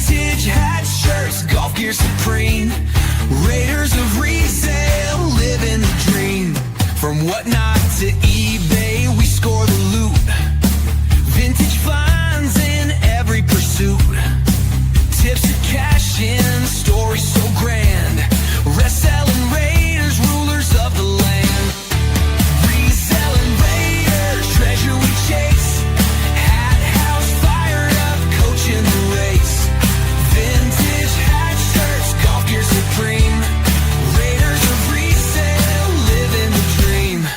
Vintage hats, shirts, golf gear supreme. Raiders of resale, living the dream. From whatnot to eBay, we score the loot. Vintage finds in every pursuit. Tips to cash in, stories so grand. Reselling Raiders, rulers of the land. Reselling Raiders, treasure we chase. Hathouse fired up, coaching the race. Vintage hat shirts, golf gear supreme. Raiders of resale, living the dream.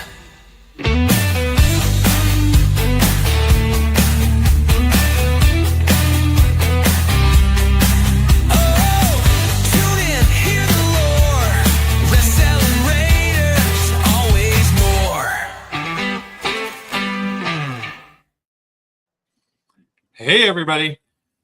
Hey everybody,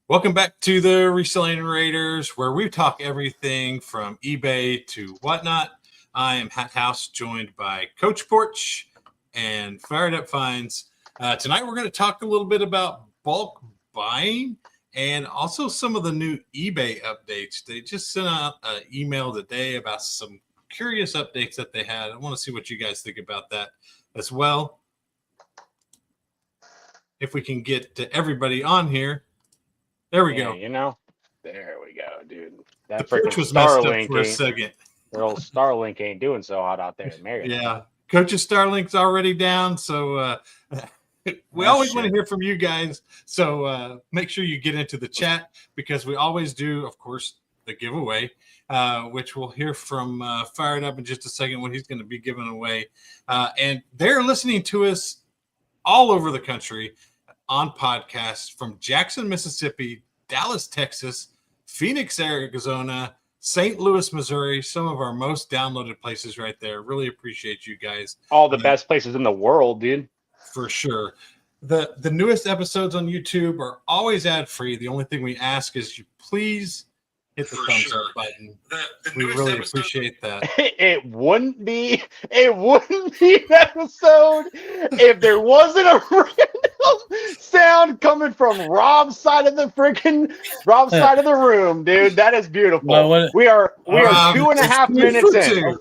welcome back to the Reselling Raiders, where we talk everything from eBay to whatnot. I am Hathouse, joined by Coach Porch and Fired Up Finds. Tonight we're going to talk a little bit about bulk buying and also some of the new eBay updates. They just sent out an email today about some curious updates that they had. I want to see what you guys think about that as well. If we can get to everybody on here. There we go. You know, there we go, dude. That the Porch was messed up for a second. The old Starlink ain't doing so hot out there in Maryland. Yeah. Coach's Starlink's already down. So we always want to hear from you guys. So make sure you get into the chat, because we always do, of course, the giveaway, which we'll hear from Fired Up in just a second, when he's going to be giving away. And they're listening to us all over the country on podcasts, from Jackson, Mississippi, Dallas, Texas, Phoenix, Arizona, St. Louis, Missouri, some of our most downloaded places right there. Really appreciate you guys. All the best places in the world, dude. For sure. The newest episodes on YouTube are always ad-free. The only thing we ask is you please hit the thumbs up button. We really appreciate that. It wouldn't be an episode if there wasn't a random sound coming from Rob's side of the room, dude. That is beautiful. Well, we are 2.5 minutes in.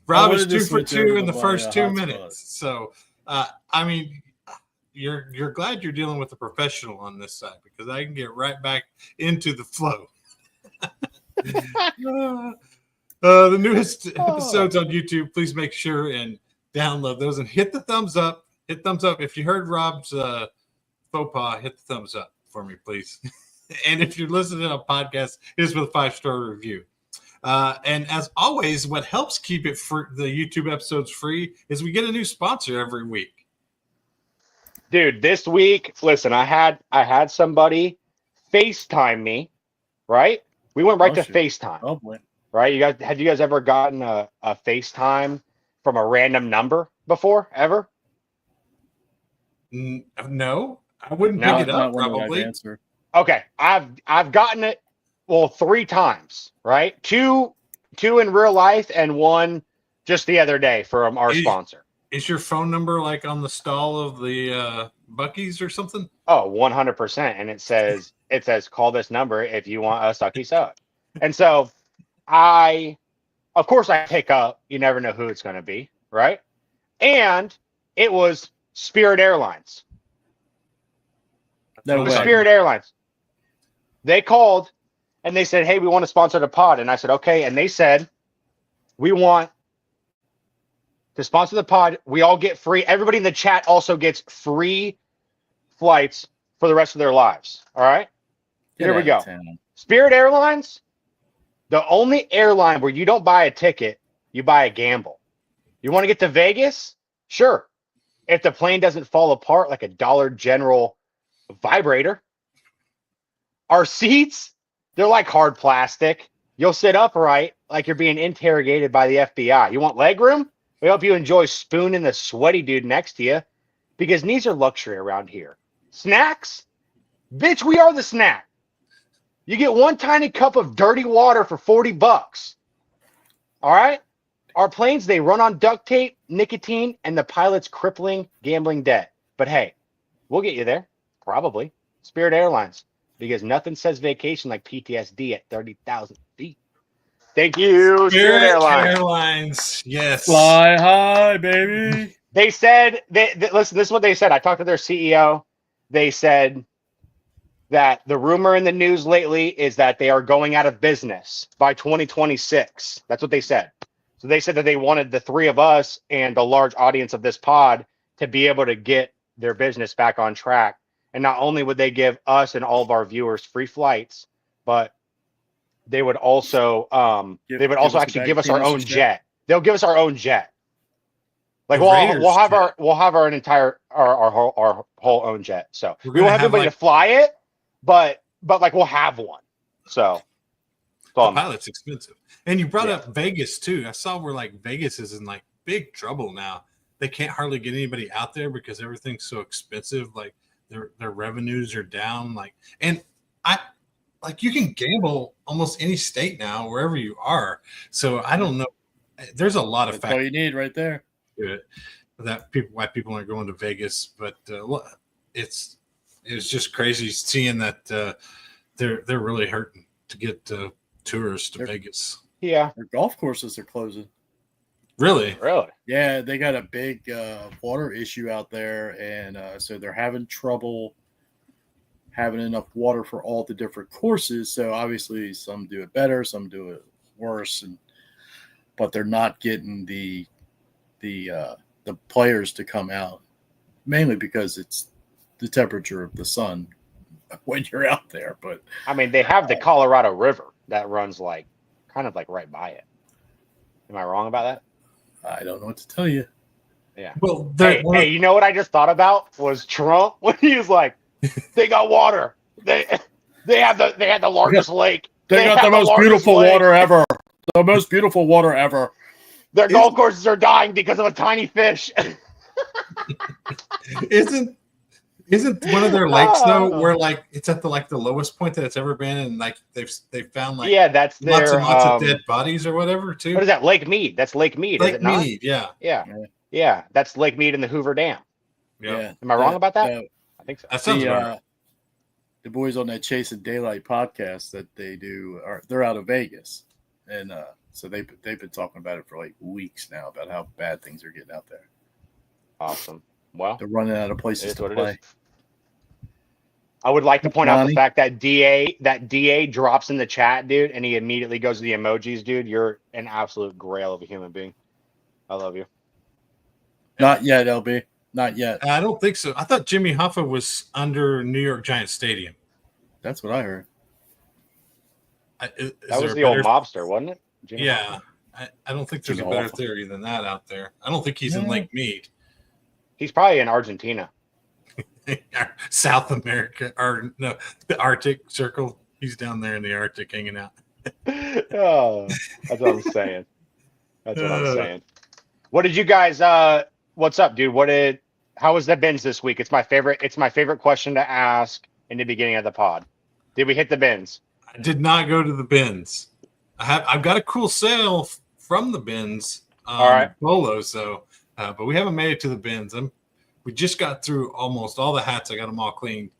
Rob is 2 for 2 in the first 2 minutes. So I mean, you're glad you're dealing with a professional on this side, because I can get right back into the flow. The newest episodes on YouTube, please make sure and download those and hit the thumbs up. Hit thumbs up. If you heard Rob's faux pas, hit the thumbs up for me, please. And if you're listening to a podcast, it is with a 5-star review. And as always, what helps keep it for the YouTube episodes free is we get a new sponsor every week. Dude, this week, listen, I had somebody FaceTime me, right? We went right to FaceTime. Oh boy. Right? Have you guys ever gotten a FaceTime from a random number before, ever? No, I wouldn't pick it up, probably. Okay, I've gotten it 3 times, right? Two in real life and one just the other day from our sponsor. Is your phone number like on the stall of the Buc-ee's or something? Oh, 100%. And it says call this number if you want a sucky suck. And so of course I pick up. You never know who it's going to be, right? And it was Spirit Airlines. No way. Spirit Airlines. They called and they said, hey, we want to sponsor the pod. And I said, okay. And they said, we want to sponsor the pod. We all get free. Everybody in the chat also gets free flights for the rest of their lives. All right. Here we go. Spirit Airlines, the only airline where you don't buy a ticket, you buy a gamble. You want to get to Vegas? Sure. If the plane doesn't fall apart like a Dollar General vibrator. Our seats, they're like hard plastic. You'll sit upright like you're being interrogated by the FBI. You want leg room? We hope you enjoy spooning the sweaty dude next to you, because needs are luxury around here. Snacks? Bitch, we are the snack. You get one tiny cup of dirty water for $40. All right? Our planes, they run on duct tape, nicotine, and the pilot's crippling gambling debt. But hey, we'll get you there. Probably. Spirit Airlines. because nothing says vacation like PTSD at 30,000 feet. Thank you, Spirit Airlines. Airlines. Yes. Fly high, baby. They said, listen, this is what they said. I talked to their CEO. They said that the rumor in the news lately is that they are going out of business by 2026. That's what they said. So they said that they wanted the three of us and the large audience of this pod to be able to get their business back on track. And not only would they give us and all of our viewers free flights, but they would also actually give us our own jet. They'll give us our own jet. Like we'll have our entire our whole own jet. So we won't have anybody to fly it, but like we'll have one. So the pilot's expensive. And you brought up Vegas too. I saw where like Vegas is in like big trouble now. They can't hardly get anybody out there because everything's so expensive. Like their revenues are down. Like, and you can gamble almost any state now, wherever you are. So I don't know. There's a lot of factors. All you need right there. Why people aren't going to Vegas, but it's just crazy seeing that they're really hurting to get tourists to Vegas. Yeah, their golf courses are closing. Really? Yeah, they got a big water issue out there, and so they're having trouble having enough water for all the different courses. So obviously, some do it better, some do it worse, but they're not getting the players to come out, mainly because it's the temperature of the sun when you're out there. But I mean, they have the Colorado River that runs kind of right by it. Am I wrong about that? I don't know what to tell you. Yeah. Well, hey, you know what I just thought about was Trump when he was like, "They got water. They had the largest lake. They got the most beautiful water ever. The most beautiful water ever." Their golf courses are dying because of a tiny fish. Isn't one of their lakes though where it's at the lowest point that it's ever been, and they've found that's lots and lots of dead bodies or whatever too. What is that? Lake Mead. That's Lake Mead. Lake is it not? Mead. Yeah. That's Lake Mead in the Hoover Dam. Yeah. Am I wrong about that? I think so. That sounds right. The boys on that Chasing Daylight podcast that they do they're out of Vegas, and so they've been talking about it for weeks now about how bad things are getting out there. Awesome. Well, they're running out of places to play. I would like to point out the fact that DA drops in the chat, dude, and he immediately goes to the emojis, dude. You're an absolute grail of a human being. I love you. Not yet, LB. Not yet. I don't think so. I thought Jimmy Hoffa was under New York Giants Stadium. That's what I heard. That was the old mobster, wasn't it? Jimmy Hoffa? I don't think there's a better theory than that out there. I don't think he's in Lake Mead. He's probably in Argentina. South America, or no, the Arctic Circle. He's down there in the Arctic hanging out. Oh, that's what I'm saying. What did you guys what's up, dude? How was the bins this week? It's my favorite question to ask in the beginning of the pod. Did we hit the bins? I did not go to the bins. I've got a cool sale from the bins all right. Polo, so but we haven't made it to the bins. We just got through almost all the hats. I got them all cleaned,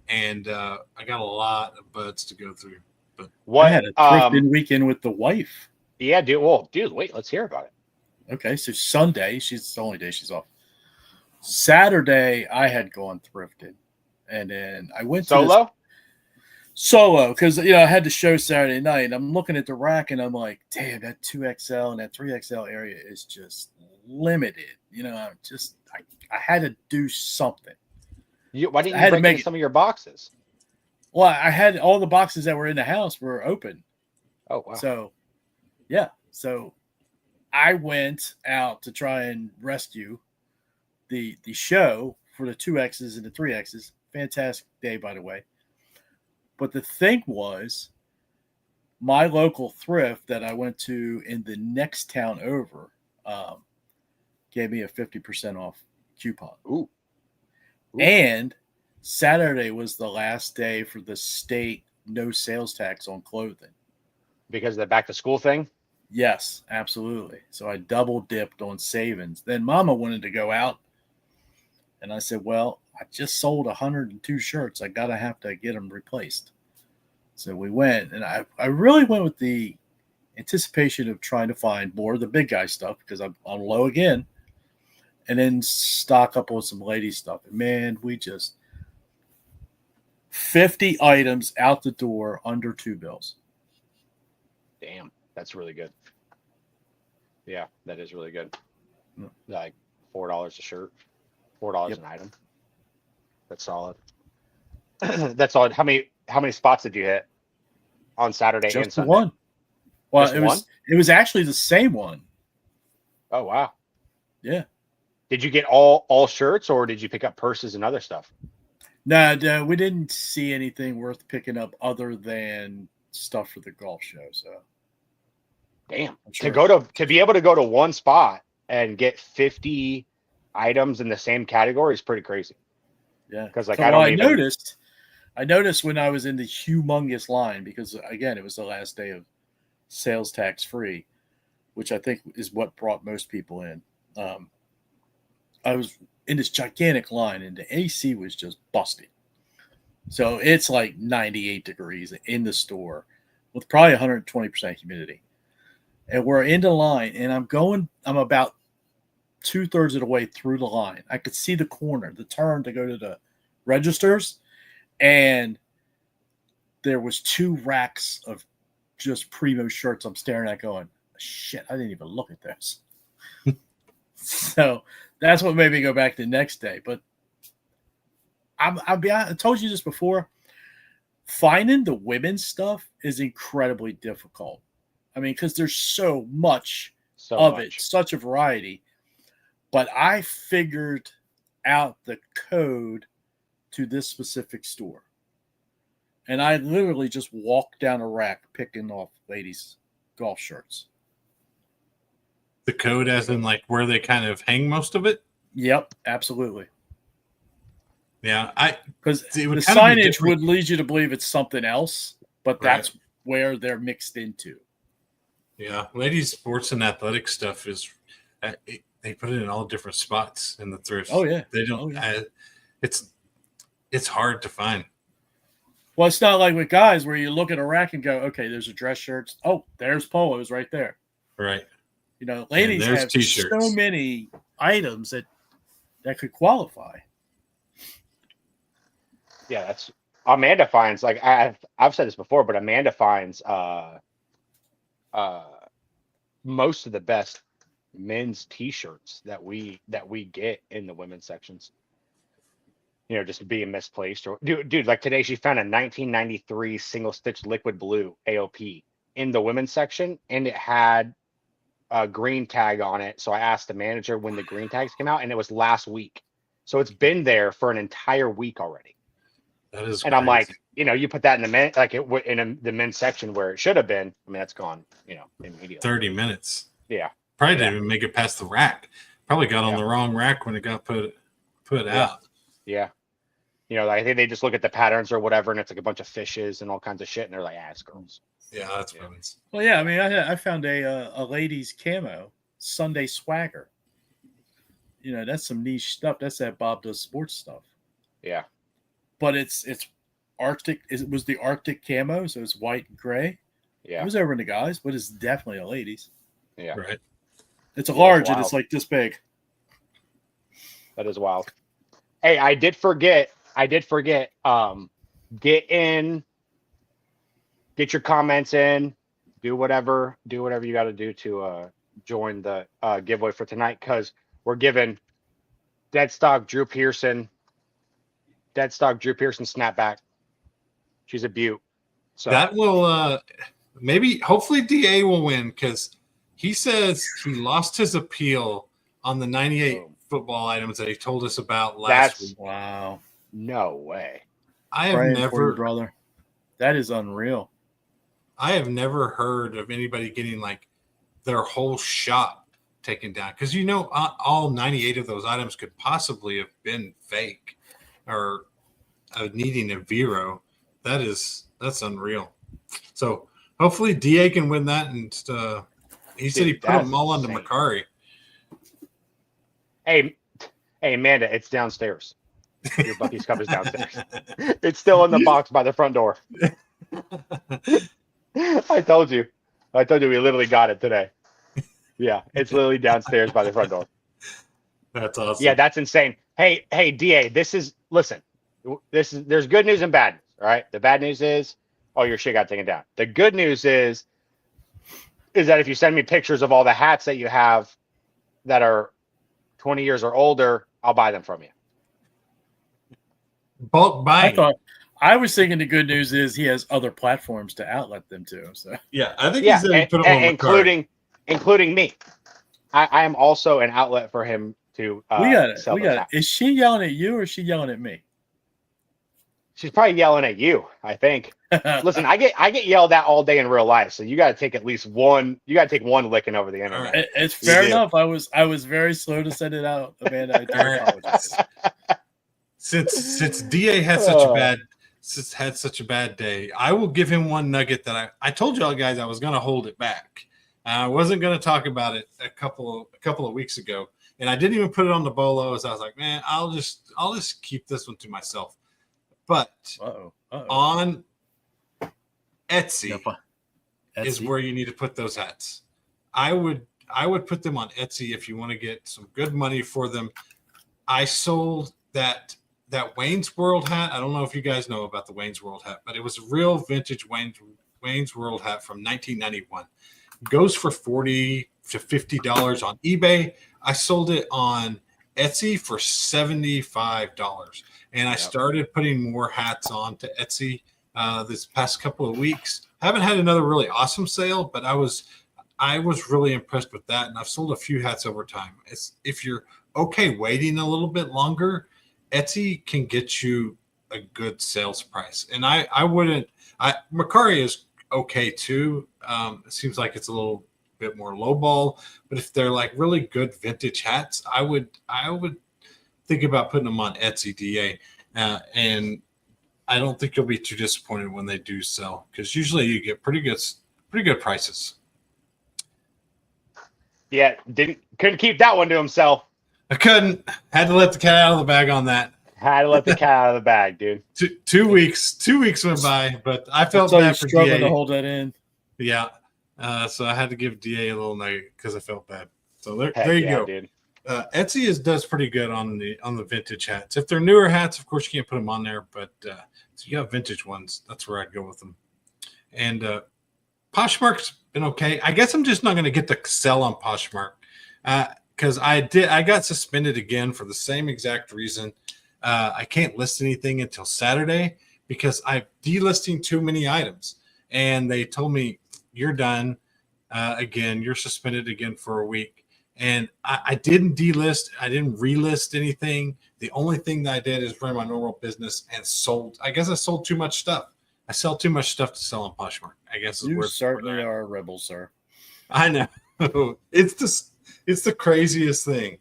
and I got a lot of buds to go through. But I had a thrifting weekend with the wife. Yeah, dude. Well, dude, wait, let's hear about it. Okay, so Sunday, it's the only day she's off. Saturday, I had gone thrifting, and then I went solo because I had the show Saturday night. And I'm looking at the rack, and I'm like, damn, that 2XL and that 3XL area is just limited. I had to do something. Why didn't you break in some of your boxes? Well, I had all the boxes that were in the house were open. Oh, wow. So, yeah. So I went out to try and rescue the show for the 2Xs and the 3Xs. Fantastic day, by the way. But the thing was, my local thrift that I went to in the next town over gave me a 50% off coupon. Ooh. And Saturday was the last day for the state no sales tax on clothing. Because of the back to school thing? Yes, absolutely. So I double dipped on savings. Then Mama wanted to go out. And I said, well, I just sold 102 shirts. I gotta have to get them replaced. So we went, and I really went with the anticipation of trying to find more of the big guy stuff because I'm on low again, and then stock up on some lady stuff. And man, we just 50 items out the door under $2. Damn, that's really good. Yeah, that is really good. Like $4 a shirt, $4 an item. That's solid. That's solid. How many spots did you hit on Saturday and Just the Sunday? one. Well, Just it was actually the same one. Oh wow. Yeah. Did you get all shirts, or did you pick up purses and other stuff? No, we didn't see anything worth picking up other than stuff for the golf show. So, damn, sure. to be able to go to one spot and get 50 items in the same category is pretty crazy. Yeah, because like so I noticed when I was in the humongous line, because again, it was the last day of sales tax free, which I think is what brought most people in. I was in this gigantic line, and the AC was just busted. So it's like 98 degrees in the store with probably 120% humidity. And we're in the line, and I'm about 2/3 of the way through the line. I could see the corner, the turn to go to the registers, and there was 2 racks of just Primo shirts I'm staring at going, shit, I didn't even look at this. So that's what made me go back the next day. But I told you this before. Finding the women's stuff is incredibly difficult. I mean, because there's so much of it, such a variety. But I figured out the code to this specific store. And I literally just walked down a rack picking off ladies' golf shirts. The code as in like where they kind of hang most of it? Yep, absolutely. Yeah, because the signage would lead you to believe it's something else, but that's where they're mixed into. Yeah, ladies' sports and athletic stuff is they put it in all different spots in the thrift. Oh yeah, they don't. It's hard to find. Well, it's not like with guys where you look at a rack and go, okay, there's a dress shirts. Oh, there's polos right there. Right. You know, ladies have t-shirts. So many items that could qualify. Yeah, that's Amanda finds, like I've said this before, but Amanda finds most of the best men's t-shirts that we get in the women's sections. You know, just being misplaced or dude, like today she found a 1993 single stitch liquid blue AOP in the women's section, and it had a green tag on it. So I asked the manager when the green tags came out, and it was last week. So it's been there for an entire week already. That is, and crazy. I'm like, you know, you put that in the men, like the men's section where it should have been. I mean, that's gone, you know, immediately. 30 minutes. Yeah. Probably didn't even make it past the rack. Probably got on the wrong rack when it got put out. Yeah. You know, I think they just look at the patterns or whatever, and it's like a bunch of fishes and all kinds of shit, and they're like, it's girls. Yeah, that's women's. Well, yeah, I mean, I found a ladies' camo Sunday swagger. You know, that's some niche stuff. That's that Bob Does Sports stuff. Yeah. But it's Arctic. It was the Arctic camo, so it's white and gray. Yeah. It was over in the guys, but it's definitely a ladies. Yeah. Right. It's a large, and it's like this big. That is wild. Hey, I did forget. Get your comments in. Do whatever you got to do to join the giveaway for tonight, because we're giving dead stock Drew Pearson snapback. She's a beaut. So that will hopefully DA will win, because he says he lost his appeal on the 98 football items that he told us about last week. Wow. No way. I have never, brother. That is unreal. I have never heard of anybody getting like their whole shop taken down, because you know all 98 of those items could possibly have been fake or needing a Vero. That's unreal. So hopefully DA can win that, and he said he put them all onto Macari. Hey, Amanda, it's downstairs. Your Bucky's cup is downstairs. It's still in the box by the front door. I told you. We literally got it today. Yeah, it's literally downstairs by the front door. That's awesome. Yeah, that's insane. Hey, DA, listen. There's good news and bad news, all right? The bad news is, oh, your shit got taken down. The good news is that if you send me pictures of all the hats that you have that are 20 years or older, I'll buy them from you. Bulk buying. I was thinking the good news is he has other platforms to outlet them to. So yeah, I think yeah, he's going to put them on including me. I am also an outlet for him to sell. We got it. Is she yelling at you or is she yelling at me? She's probably yelling at you, I think. Listen, I get yelled at all day in real life, so you got to take at least one. You got to take one licking over the internet. Right. It's fair enough. I was very slow to send it out, Amanda. I do apologize. Since DA had such a bad day, I will give him one nugget that I told y'all guys I was going to hold it back. I wasn't going to talk about it a couple of weeks ago, and I didn't even put it on the bolos. I was like, man, I'll just keep this one to myself. But on Etsy is where you need to put those hats. I would put them on Etsy if you want to get some good money for them. I sold that Wayne's World hat. I don't know if you guys know about the Wayne's World hat, but it was a real vintage Wayne's World hat from 1991. Goes for $40 to $50 on eBay. I sold it on Etsy for $75. And I started putting more hats on to Etsy this past couple of weeks. I haven't had another really awesome sale, but I was really impressed with that. And I've sold a few hats over time. If you're okay waiting a little bit longer, Etsy can get you a good sales price. And Mercari is okay too. It seems like it's a little bit more lowball, but if they're like really good vintage hats, I would think about putting them on Etsy, DA. And I don't think you'll be too disappointed when they do sell, because usually you get pretty good prices. Yeah, couldn't keep that one to himself. I couldn't. Had to let the cat out of the bag on that. Had to let the cat out of the bag, dude. Two weeks went by, but I felt bad for DA to hold that in. Yeah, so I had to give DA a little nugget because I felt bad. So there you go, dude. Etsy does pretty good on the vintage hats. If they're newer hats, of course you can't put them on there, but so you got vintage ones. That's where I'd go with them. And Poshmark's been okay. I guess I'm just not going to get to sell on Poshmark because I got suspended again for the same exact reason. I can't list anything until Saturday because I'm delisting too many items, and they told me you're done. Again, you're suspended again for a week. And I didn't delist. I didn't relist anything. The only thing that I did is run my normal business and sold. I guess I sold too much stuff. I sell too much stuff to sell on Poshmark, I guess. You certainly are a rebel, sir. I know. It's the craziest thing.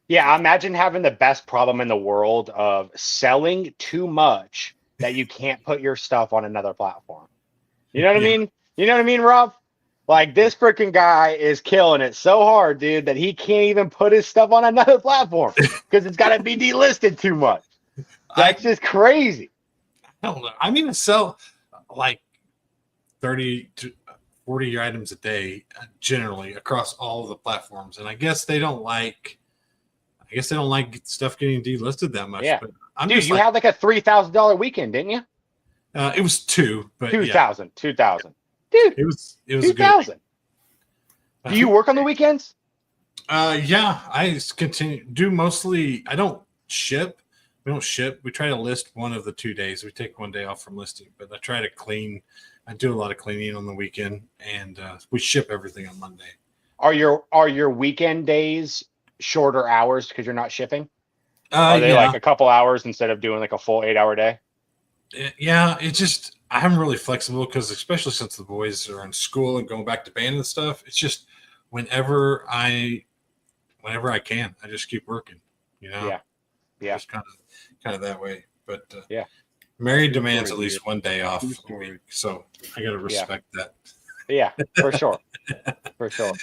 Yeah, imagine having the best problem in the world of selling too much that you can't put your stuff on another platform. You know what I mean? You know what I mean, Rob? Like, this freaking guy is killing it so hard, dude, that he can't even put his stuff on another platform because it's got to be delisted too much. That's just crazy. I don't know. I mean, I sell like 30 to 40 items a day generally across all of the platforms, and I guess they don't like stuff getting delisted that much. Yeah, but I'm dude, you had like a $3,000 weekend, didn't you? It was two, but 2,000. Dude, it was 2,000. Do you work on the weekends? Yeah, I continue do mostly. I don't ship. We don't ship. We try to list one of the 2 days. We take one day off from listing, but I try to clean. I do a lot of cleaning on the weekend, and we ship everything on Monday. Are your weekend days shorter hours because you're not shipping? Are they like a couple hours instead of doing like a full 8-hour day? Yeah, I'm really flexible because especially since the boys are in school and going back to band and stuff, it's just whenever I can, I just keep working, you know? Yeah. Just kind of that way. But Mary demands at least one day off a week, so I got to respect that. Yeah, for sure. For sure.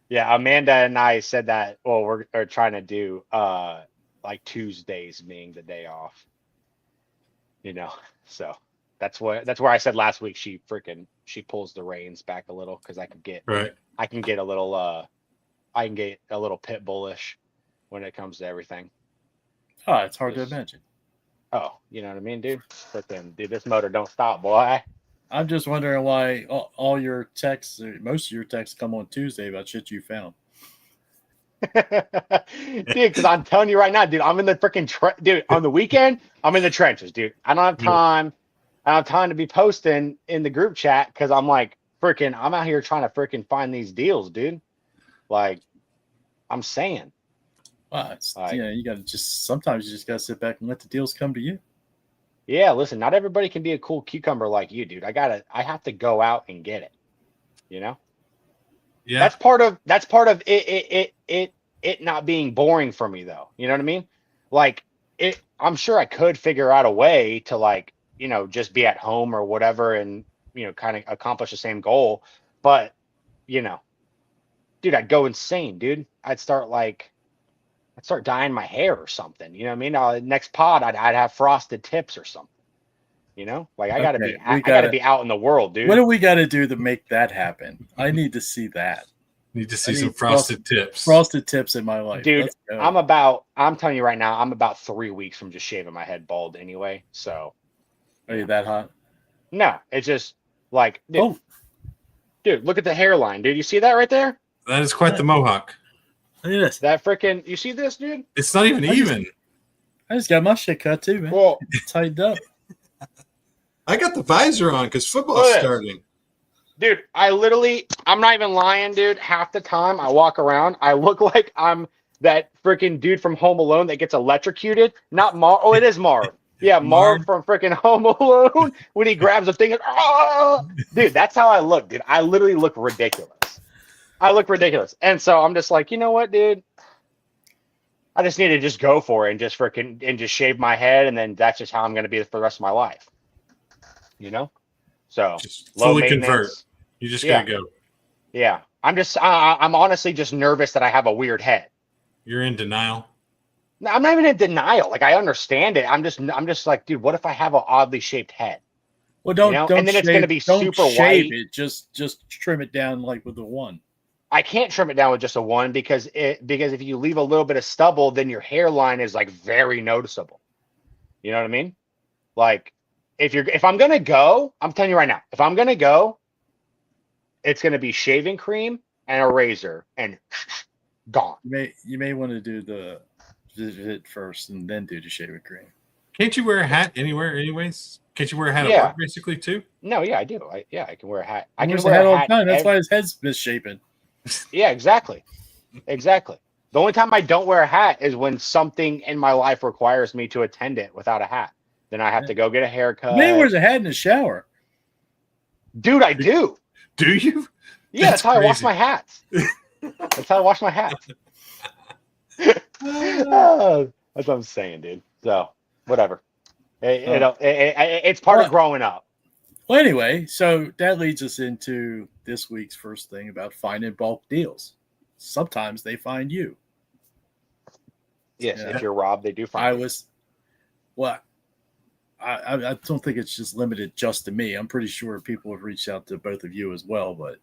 Yeah, Amanda and I said that, well, we're trying to do like Tuesdays being the day off. So that's where I said last week she pulls the reins back a little because I can get a little pit bullish when it comes to everything. Oh, it's hard to imagine. Oh, you know what I mean, dude? Freaking dude, this motor don't stop, boy. I'm just wondering why all your texts, or most of your texts, come on Tuesday about shit you found. Dude, because I'm telling you right now, dude, I'm in the freaking dude. On the weekend, I'm in the trenches, dude. I don't have time. I don't have time to be posting in the group chat because I'm like freaking. I'm out here trying to freaking find these deals, dude. Like, I'm saying. Wow, you got to sometimes you just got to sit back and let the deals come to you. Yeah, listen, not everybody can be a cool cucumber like you, dude. I have to go out and get it. Yeah. That's part of it not being boring for me though. You know what I mean? Like I'm sure I could figure out a way to like, just be at home or whatever and, kind of accomplish the same goal. But, dude, I'd go insane, dude. I'd start dyeing my hair or something. You know what I mean? Next pod, I'd have frosted tips or something. Like I gotta be out in the world, dude. What do we got to do to make that happen? I need to see that. Need to see some frosted tips. Frosted tips in my life, dude. I'm telling you right now, I'm about 3 weeks from just shaving my head bald anyway. So, are you that hot? No, it's just like, dude, look at the hairline, dude. You see that right there? That is quite the mohawk. Look at this. That freaking, you see this, dude? It's not even even. I just got my shit cut too, man. Well, tightened up. I got the visor on because football's starting. Dude, I'm not even lying, dude. Half the time I walk around, I look like I'm that freaking dude from Home Alone that gets electrocuted. Not Marv. Oh, it is Marv. Yeah, Marv from freaking Home Alone when he grabs a thing and, dude, that's how I look, dude. I literally look ridiculous. And so I'm just like, you know what, dude? I just need to just go for it and just shave my head, and then that's just how I'm gonna be for the rest of my life. So just fully convert. You just gotta go. Yeah. I'm honestly just nervous that I have a weird head. You're in denial. No, I'm not even in denial. Like, I understand it. I'm just like, dude, what if I have an oddly shaped head? Well, don't and then it's gonna be super white. It. Just trim it down like with the one. I can't trim it down with just a one because if you leave a little bit of stubble, then your hairline is like very noticeable. You know what I mean? Like, if I'm gonna go, I'm telling you right now, if I'm gonna go, it's gonna be shaving cream and a razor and gone. You may want to do it first and then do the shaving cream. Can't you wear a hat anywhere, anyways? Can't you wear a hat at work basically too? No, yeah, I do. I can wear a hat. I can wear a hat all the time. That's why his head's misshapen. Yeah, exactly. The only time I don't wear a hat is when something in my life requires me to attend it without a hat. Then I have to go get a haircut. Man wears a hat in the shower. Dude, I do. Do you? Yeah, that's how I wash my hats. That's how I wash my hats. That's what I'm saying, dude. So, whatever. It's part of growing up. Well, anyway, so that leads us into this week's first thing about finding bulk deals. Sometimes they find you. Yes, if you're Rob, they do find you. I don't think it's just limited just to me. I'm pretty sure people have reached out to both of you as well. But,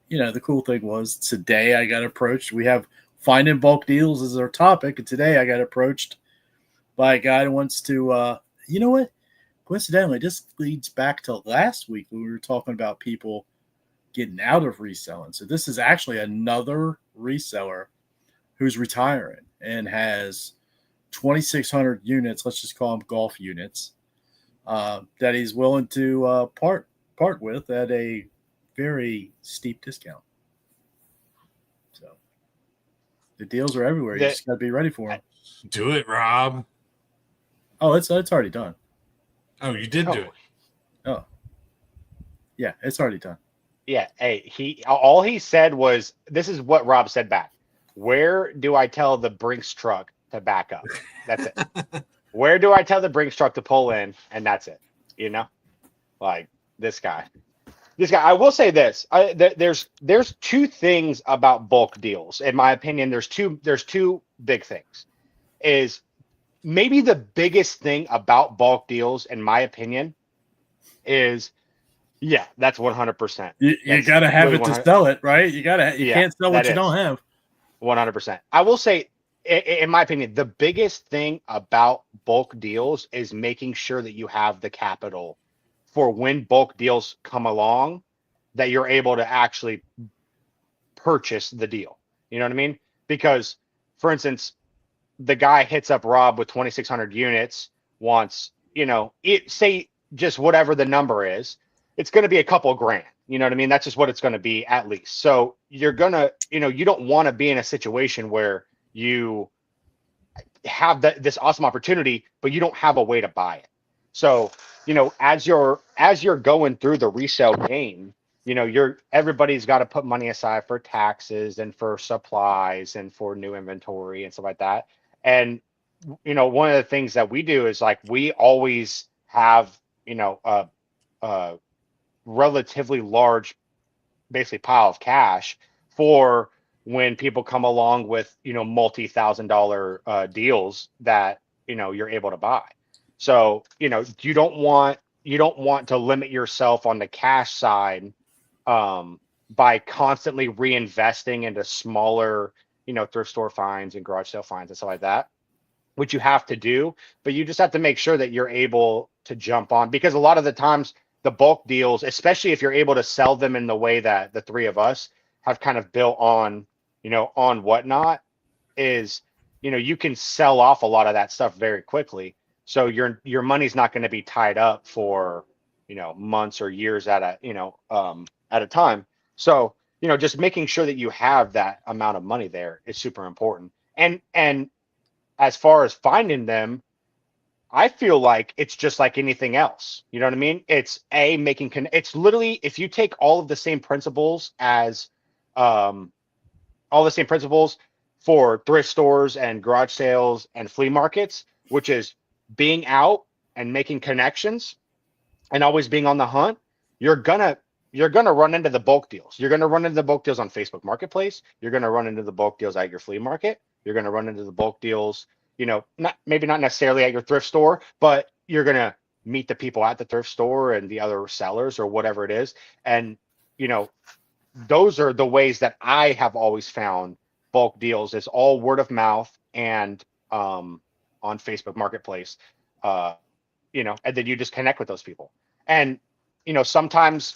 the cool thing was today I got approached. We have finding bulk deals as our topic. And today I got approached by a guy who wants to, you know what? Coincidentally, this leads back to last week when we were talking about people getting out of reselling. So this is actually another reseller who's retiring and has 2,600 units. Let's just call them golf units. That he's willing to part with at a very steep discount. So the deals are everywhere. You just got to be ready for them. Do it, Rob. Oh, it's already done. Oh, you did do it. Oh, yeah, it's already done. Yeah. Hey, all he said was, this is what Rob said back. Where do I tell the Brinks truck to back up? That's it. Where do I tell the Brinks truck to pull in? And that's it. Like this guy. I will say this. There's two things about bulk deals. In my opinion, there's two big things. Is maybe the biggest thing about bulk deals, in my opinion, is that's 100%. You got to have it to sell it, right? You can't sell what you don't have. 100%. I will say, in my opinion, the biggest thing about bulk deals is making sure that you have the capital for when bulk deals come along, that you're able to actually purchase the deal. You know what I mean? Because, for instance, the guy hits up Rob with 2,600 units, wants, say just whatever the number is, it's going to be a couple grand. You know what I mean? That's just what it's going to be at least. So you're going to, you don't want to be in a situation where you have this awesome opportunity, but you don't have a way to buy it. So, as you're going through the resale game, everybody's got to put money aside for taxes and for supplies and for new inventory and stuff like that. And, one of the things that we do is like, we always have, a relatively large, basically pile of cash for when people come along with, multi-$1,000 deals that, you're able to buy. So, you don't want to limit yourself on the cash side by constantly reinvesting into smaller, thrift store finds and garage sale finds and stuff like that, which you have to do, but you just have to make sure that you're able to jump on, because a lot of the times the bulk deals, especially if you're able to sell them in the way that the three of us have kind of built on, on Whatnot, is, you can sell off a lot of that stuff very quickly. So your money's not going to be tied up for, months or years at a time. So, just making sure that you have that amount of money there is super important. And as far as finding them, I feel like it's just like anything else. You know what I mean? It's it's literally, if you take all of the same principles as for thrift stores and garage sales and flea markets, which is being out and making connections and always being on the hunt, you're gonna run into the bulk deals. You're gonna run into the bulk deals on Facebook Marketplace. You're gonna run into the bulk deals at your flea market. You're gonna run into the bulk deals, maybe not necessarily at your thrift store, but you're gonna meet the people at the thrift store and the other sellers or whatever it is. And those are the ways that I have always found bulk deals, is all word of mouth and on Facebook Marketplace, and then you just connect with those people. And sometimes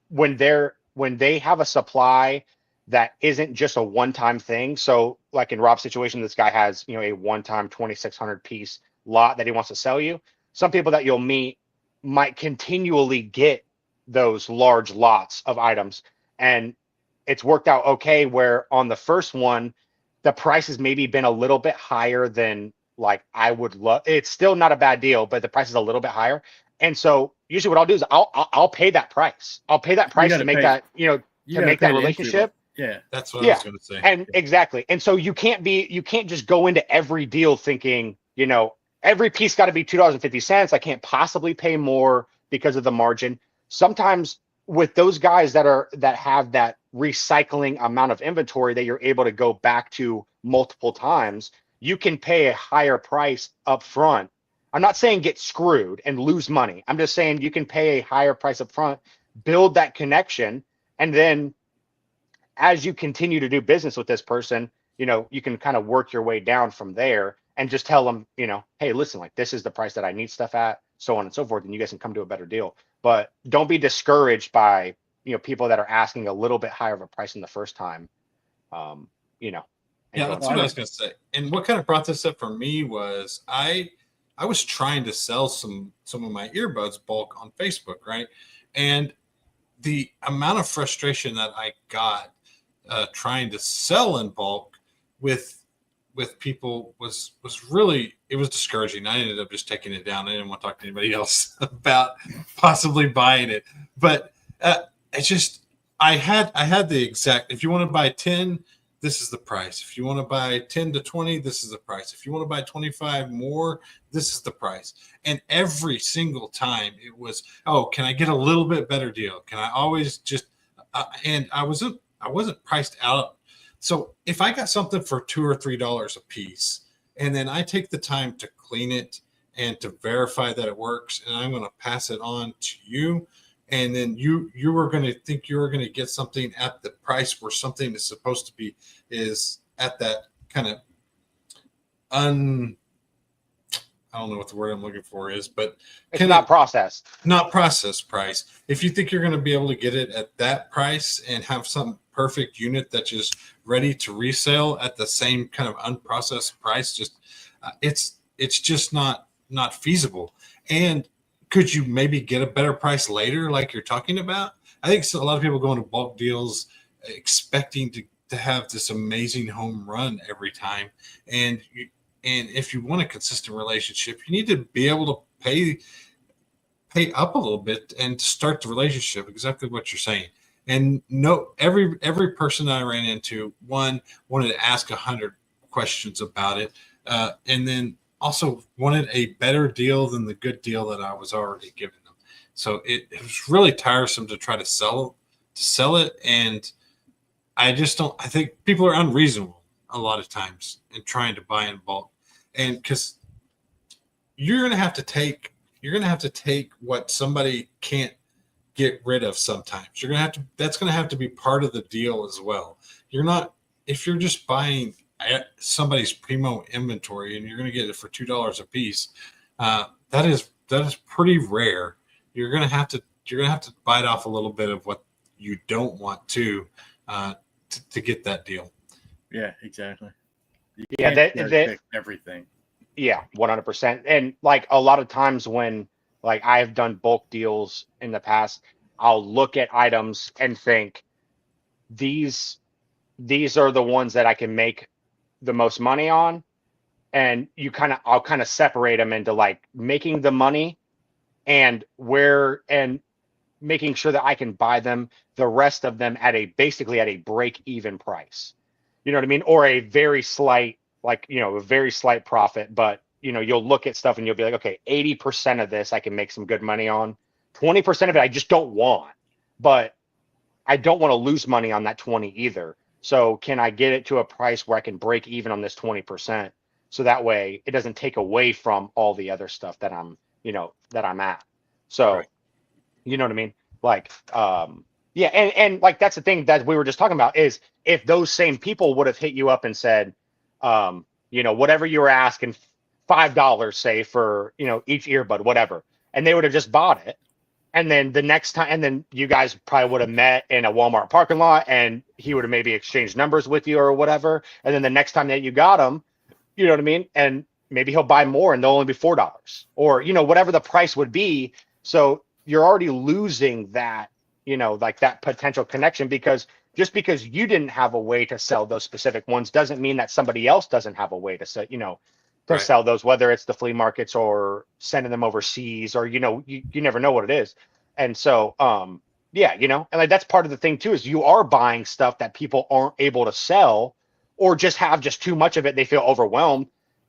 when they have a supply that isn't just a one-time thing. So like in Rob's situation, this guy has, a one-time 2,600 piece lot that he wants to sell you. Some people that you'll meet might continually get those large lots of items. And it's worked out okay, where on the first one, the price has maybe been a little bit higher than like I would love. It's still not a bad deal, but the price is a little bit higher. And so usually what I'll do is I'll pay that price. I'll pay that price to make that, to make that relationship. Yeah, that's what I was going to say. And exactly. And so you can't just go into every deal thinking, every piece got to be $2.50. I can't possibly pay more because of the margin. Sometimes with those guys that have that recycling amount of inventory that you're able to go back to multiple times, you can pay a higher price up front. I'm not saying get screwed and lose money. I'm just saying you can pay a higher price up front, build that connection, and then as you continue to do business with this person, you can kind of work your way down from there and just tell them, hey, listen, like this is the price that I need stuff at, so on and so forth, and you guys can come to a better deal. But don't be discouraged by, people that are asking a little bit higher of a price than the first time, Yeah, that's what I was going to say. And what kind of brought this up for me was I was trying to sell some of my earbuds bulk on Facebook, right? And the amount of frustration that I got trying to sell in bulk with people was really, it was discouraging. I ended up just taking it down. I didn't want to talk to anybody else about possibly buying it. But it's just, I had the exact, if you want to buy 10, this is the price. If you want to buy 10 to 20, this is the price. If you want to buy 25 more, this is the price. And every single time it was, oh, can I get a little bit better deal? Can I always just, and I wasn't priced out. So if I got something for $2 or $3 a piece, and then I take the time to clean it and to verify that it works. And I'm going to pass it on to you. And then you were going to think you were going to get something at the price where something is supposed to be is at that kind of I don't know what the word I'm looking for is, but it's not processed. Not processed price. If you think you're going to be able to get it at that price and have some perfect unit that's just ready to resell at the same kind of unprocessed price, just it's just not feasible. And could you maybe get a better price later, like you're talking about? I think a lot of people go into bulk deals expecting to have this amazing home run every time, and if you want a consistent relationship, you need to be able to pay up a little bit and to start the relationship. Exactly what you're saying. And no, every person I ran into, one wanted to ask 100 questions about it, and then also wanted a better deal than the good deal that I was already giving them. So it was really tiresome to try to sell it, and I think people are unreasonable a lot of times in trying to buy in bulk. And because you're going to have to take what somebody can't get rid of sometimes. That's going to have to be part of the deal as well. If you're just buying somebody's primo inventory and you're going to get it for $2 a piece, that is pretty rare. You're going to have to bite off a little bit of what you don't want to get that deal. Yeah, exactly. Yeah, that everything. Yeah, 100%. And like a lot of times when like I have done bulk deals in the past, I'll look at items and think these are the ones that I can make the most money on. And I'll kind of separate them into like making the money and making sure that I can buy them, the rest of them basically at a break even price. You know what I mean? Or a very slight, a very slight profit, but you'll look at stuff and you'll be like, okay, 80% of this I can make some good money on. 20% of it I just don't want, but I don't want to lose money on that 20 either. So can I get it to a price where I can break even on this 20%? So that way it doesn't take away from all the other stuff that I'm at. So, right. You know what I mean? Like, yeah. And like, that's the thing that we were just talking about is if those same people would have hit you up and said, whatever you were asking, $5, say, for, each earbud, whatever, and they would have just bought it. And then the next time, and then you guys probably would have met in a Walmart parking lot and he would have maybe exchanged numbers with you or whatever. And then the next time that you got him, you know what I mean? And maybe he'll buy more and they'll only be $4 or, whatever the price would be. So you're already losing that, like that potential connection, because just because you didn't have a way to sell those specific ones doesn't mean that somebody else doesn't have a way to sell, Right. sell those, whether it's the flea markets or sending them overseas or, you never know what it is. And so, yeah, and like, that's part of the thing too, is you are buying stuff that people aren't able to sell or just have just too much of it. They feel overwhelmed.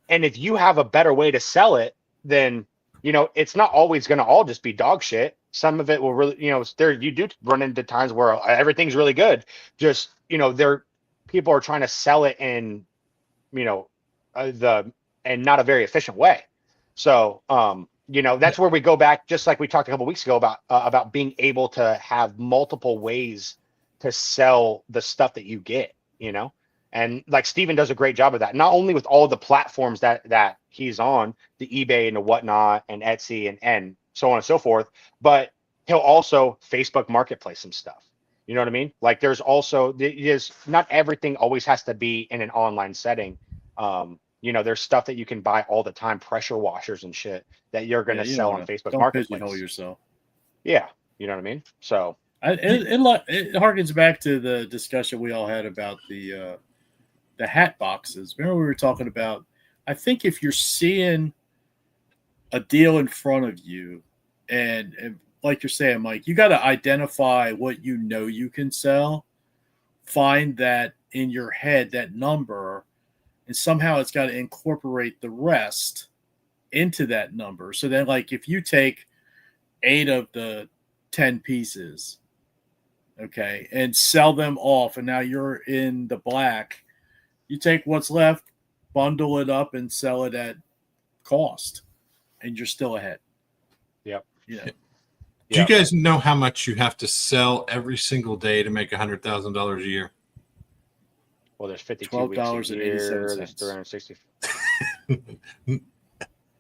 And if you have a better way to sell it, then, it's not always going to all just be dog shit. Some of it will really, you do run into times where everything's really good. Just, people are trying to sell it in, and not a very efficient way. So, that's where we go back, just like we talked a couple weeks ago about being able to have multiple ways to sell the stuff that you get, and like Steven does a great job of that, not only with all the platforms that he's on, the eBay and the whatnot and Etsy and so on and so forth, but he'll also Facebook Marketplace some stuff. You know what I mean? Like there's not everything always has to be in an online setting. There's stuff that you can buy all the time, pressure washers and shit that you're going to sell on Facebook Marketplace. Don't pigeonhole yourself. Yeah. You know what I mean? So it harkens back to the discussion we all had about the hat boxes. Remember we were talking about, I think if you're seeing a deal in front of you and like you're saying, Mike, you got to identify what you can sell, find that in your head, that number, and somehow it's got to incorporate the rest into that number. So then, like, if you take 8 of the 10 pieces, okay, and sell them off, and now you're in the black, you take what's left, bundle it up, and sell it at cost, and you're still ahead. Yep. Yeah. Do you guys know how much you have to sell every single day to make $100,000 a year? Well, there's 52 weeks a year. There's 360.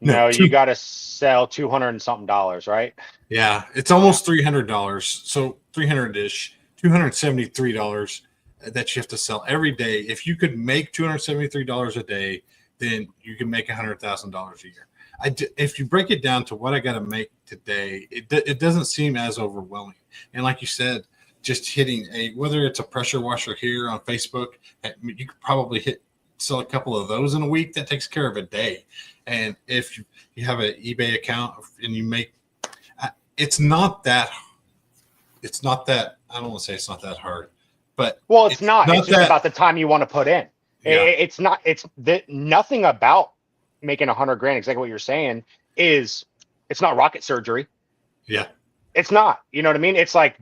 No, you got to sell $200 and something, right? Yeah, it's almost $300. So 300-ish, $273 that you have to sell every day. If you could make $273 a day, then you can make $100,000 a year. If you break it down to what I got to make today, it doesn't seem as overwhelming. And like you said, just hitting whether it's a pressure washer here on Facebook, you could probably sell a couple of those in a week. That takes care of a day. And if you have an eBay account and you make, it's not that, I don't want to say it's not that hard, but it's not. It's just about the time you want to put in. Yeah. Nothing about making $100,000, exactly what you're saying, it's not rocket surgery. Yeah. It's not, you know what I mean? It's like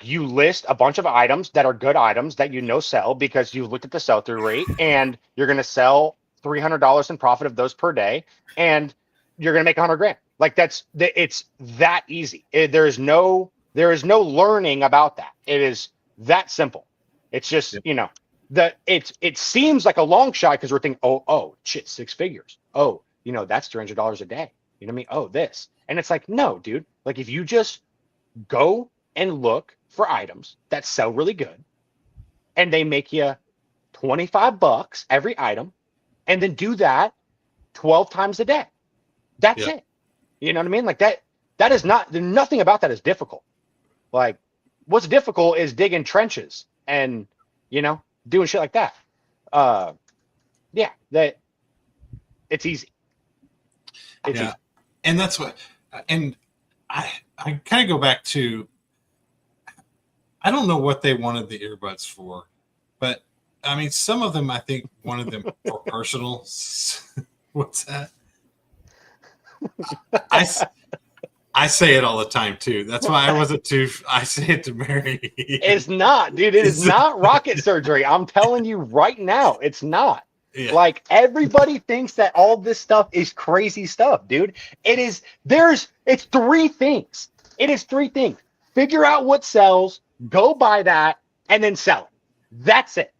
you list a bunch of items that are good items that sell because you looked at the sell-through rate, and you're going to sell $300 in profit of those per day, and you're going to make $100,000. Like it's that easy. There is no learning about that. It is that simple. It's just, it seems like a long shot because we're thinking, oh shit, 6 figures. Oh, that's $300 a day. You know what I mean? Oh, this. And it's like, no, dude, like if you just go and look for items that sell really good and they make you $25 every item, and then do that 12 times a day. That's it. You know what I mean? Like that is nothing about that is difficult. Like what's difficult is digging trenches and, doing shit like that. That it's easy. It's easy. And that's what, and I kind of go back to, I don't know what they wanted the earbuds for, but I mean, some of them, I think wanted them for personal. What's that? I say it all the time too. That's why I say it to Mary. It's not, dude. It is not rocket surgery. I'm telling you right now, it's not. Yeah. Like everybody thinks that all this stuff is crazy stuff, dude. It's 3 things. It is 3 things. Figure out what sells, go buy that, and then sell it. That's it.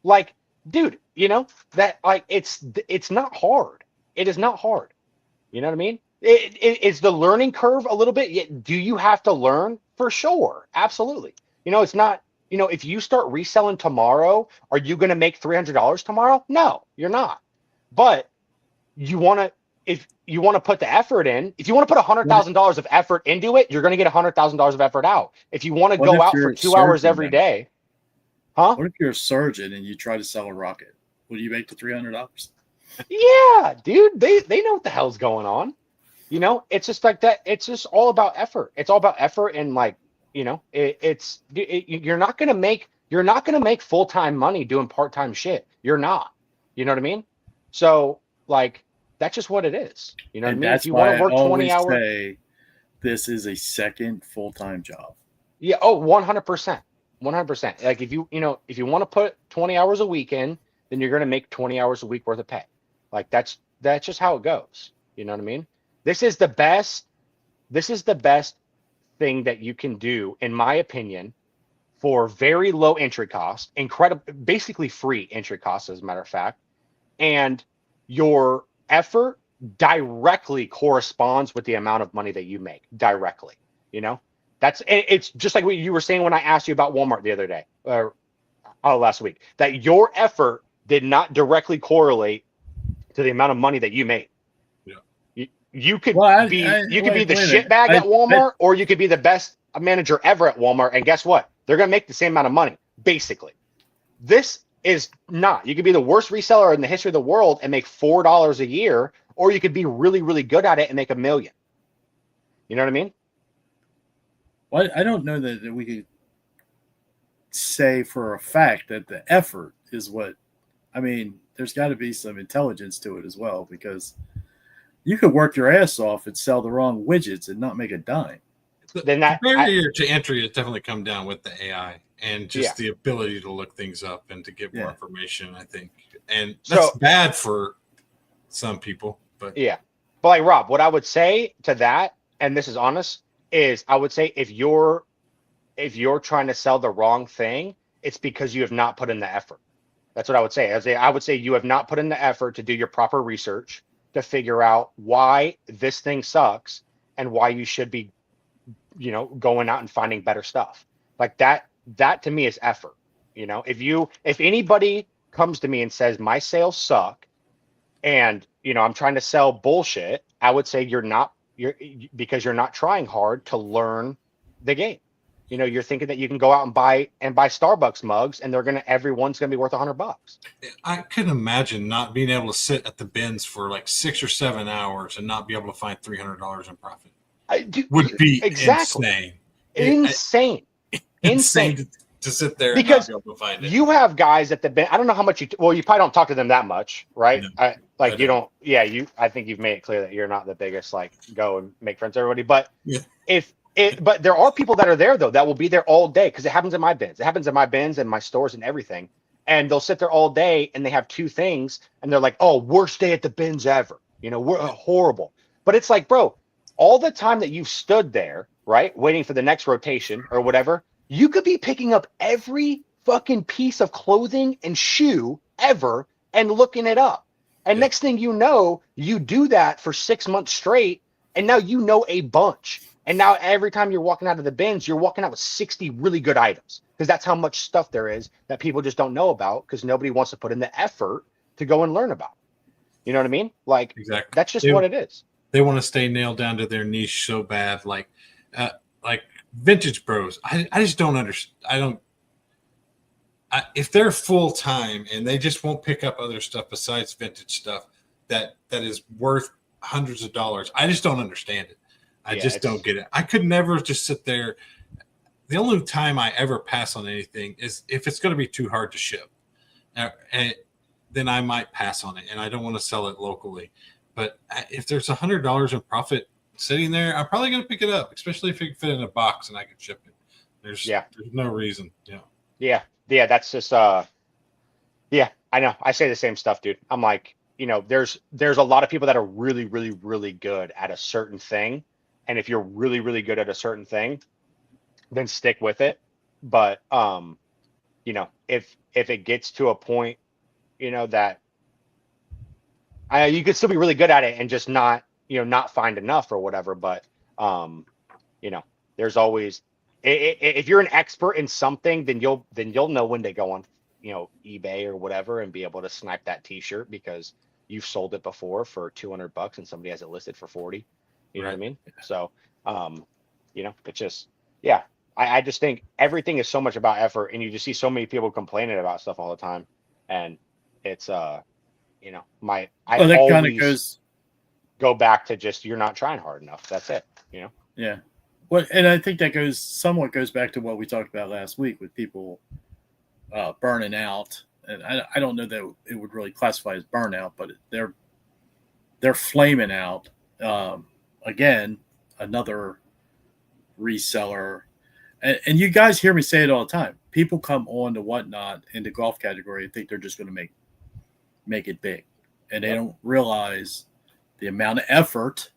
Like, dude, that like it's not hard. It is not hard. You know what I mean? It's the learning curve a little bit. Do you have to learn? For sure. Absolutely. It's not, if you start reselling tomorrow, are you going to make $300 tomorrow? No, you're not. But if you want to put the effort in, if you want to put $100,000 of effort into it, you're going to get $100,000 of effort out. If you want to go out for 2 hours every day, huh? What if you're a surgeon and you try to sell a rocket? Will you make the $300? Yeah, dude, they know what the hell's going on. It's just like that. It's just all about effort. It's all about effort, and like, you're not gonna make full-time money doing part-time shit. You're not. You know what I mean? So like that's just what it is. You know what I mean? If you want to work 20 hours, say this is a second full-time job. Yeah. Oh, 100%. 100%. Like if you want to put 20 hours a week in, then you're gonna make 20 hours a week worth of pay. Like that's just how it goes. You know what I mean? This is the best thing that you can do, in my opinion, for very low entry cost, basically free entry cost, as a matter of fact, and your effort directly corresponds with the amount of money that you make directly. It's just like what you were saying when I asked you about Walmart the other day, or last week, that your effort did not directly correlate to the amount of money that you made. You could be the shitbag at Walmart, or you could be the best manager ever at Walmart. And guess what? They're going to make the same amount of money, basically. This is not. You could be the worst reseller in the history of the world and make $4 a year, or you could be really, really good at it and make $1 million. You know what I mean? Well, I don't know that we could say for a fact that the effort is what. I mean, there's got to be some intelligence to it as well, because you could work your ass off and sell the wrong widgets and not make a dime. Then the barrier to entry has definitely come down with the AI and just the ability to look things up and to get more information, I think. And that's bad for some people, But Yeah. But like Rob, what I would say to that, and this is honest, is I would say if you're trying to sell the wrong thing, it's because you have not put in the effort. That's what I would say. I would say you have not put in the effort to do your proper research to figure out why this thing sucks and why you should be, going out and finding better stuff. Like that to me is effort. If anybody comes to me and says my sales suck and, I'm trying to sell bullshit, I would say because you're not trying hard to learn the game. You're thinking that you can go out and buy Starbucks mugs and everyone's going to be worth $100. I couldn't imagine not being able to sit at the bins for like 6 or 7 hours and not be able to find $300 in profit. Would be exactly insane. Insane to sit there because and not be able to find it. You have guys at the bin. I don't know how much you probably don't talk to them that much, right? No, you don't. Yeah, I think you've made it clear that you're not the biggest go and make friends with everybody. But but there are people that are there though that will be there all day because it happens in my bins. It happens in my bins and my stores and everything. And they'll sit there all day and they have 2 things and they're like, "Oh, worst day at the bins ever." We're horrible. But it's like, bro, all the time that you've stood there, right, waiting for the next rotation or whatever, you could be picking up every fucking piece of clothing and shoe ever and looking it up. And next thing you know, you do that for 6 months straight, and now you know a bunch. And now every time you're walking out of the bins, you're walking out with 60 really good items because that's how much stuff there is that people just don't know about because nobody wants to put in the effort to go and learn about. You know what I mean? Like, exactly. That's just what it is. They want to stay nailed down to their niche so bad. Like Vintage Bros. I just don't understand. If they're full time and they just won't pick up other stuff besides vintage stuff that is worth hundreds of dollars, I just don't understand it. I just don't get it. I could never just sit there. The only time I ever pass on anything is if it's going to be too hard to ship. And then I might pass on it, and I don't want to sell it locally. But if there's $100 in profit sitting there, I'm probably going to pick it up, especially if it can fit in a box and I can ship it. There's no reason. Yeah. That's just I know. I say the same stuff, dude. I'm like, there's a lot of people that are really, really, really good at a certain thing. And if you're really, really good at a certain thing, then stick with it. But if it gets to a point, that you could still be really good at it and just not find enough or whatever. But there's always, if you're an expert in something, then you'll know when to go on, eBay or whatever and be able to snipe that T-shirt because you've sold it before for $200 and somebody has it listed for 40. You know what I mean? So, it's just, I just think everything is so much about effort, and you just see so many people complaining about stuff all the time, and it's I always go back to just you're not trying hard enough. That's it. Yeah. Well, and I think that goes back to what we talked about last week with people burning out, and I don't know that it would really classify as burnout, but they're flaming out. Again, another reseller, and you guys hear me say it all the time. People come on to Whatnot in the golf category and think they're just going to make it big, and they don't realize the amount of effort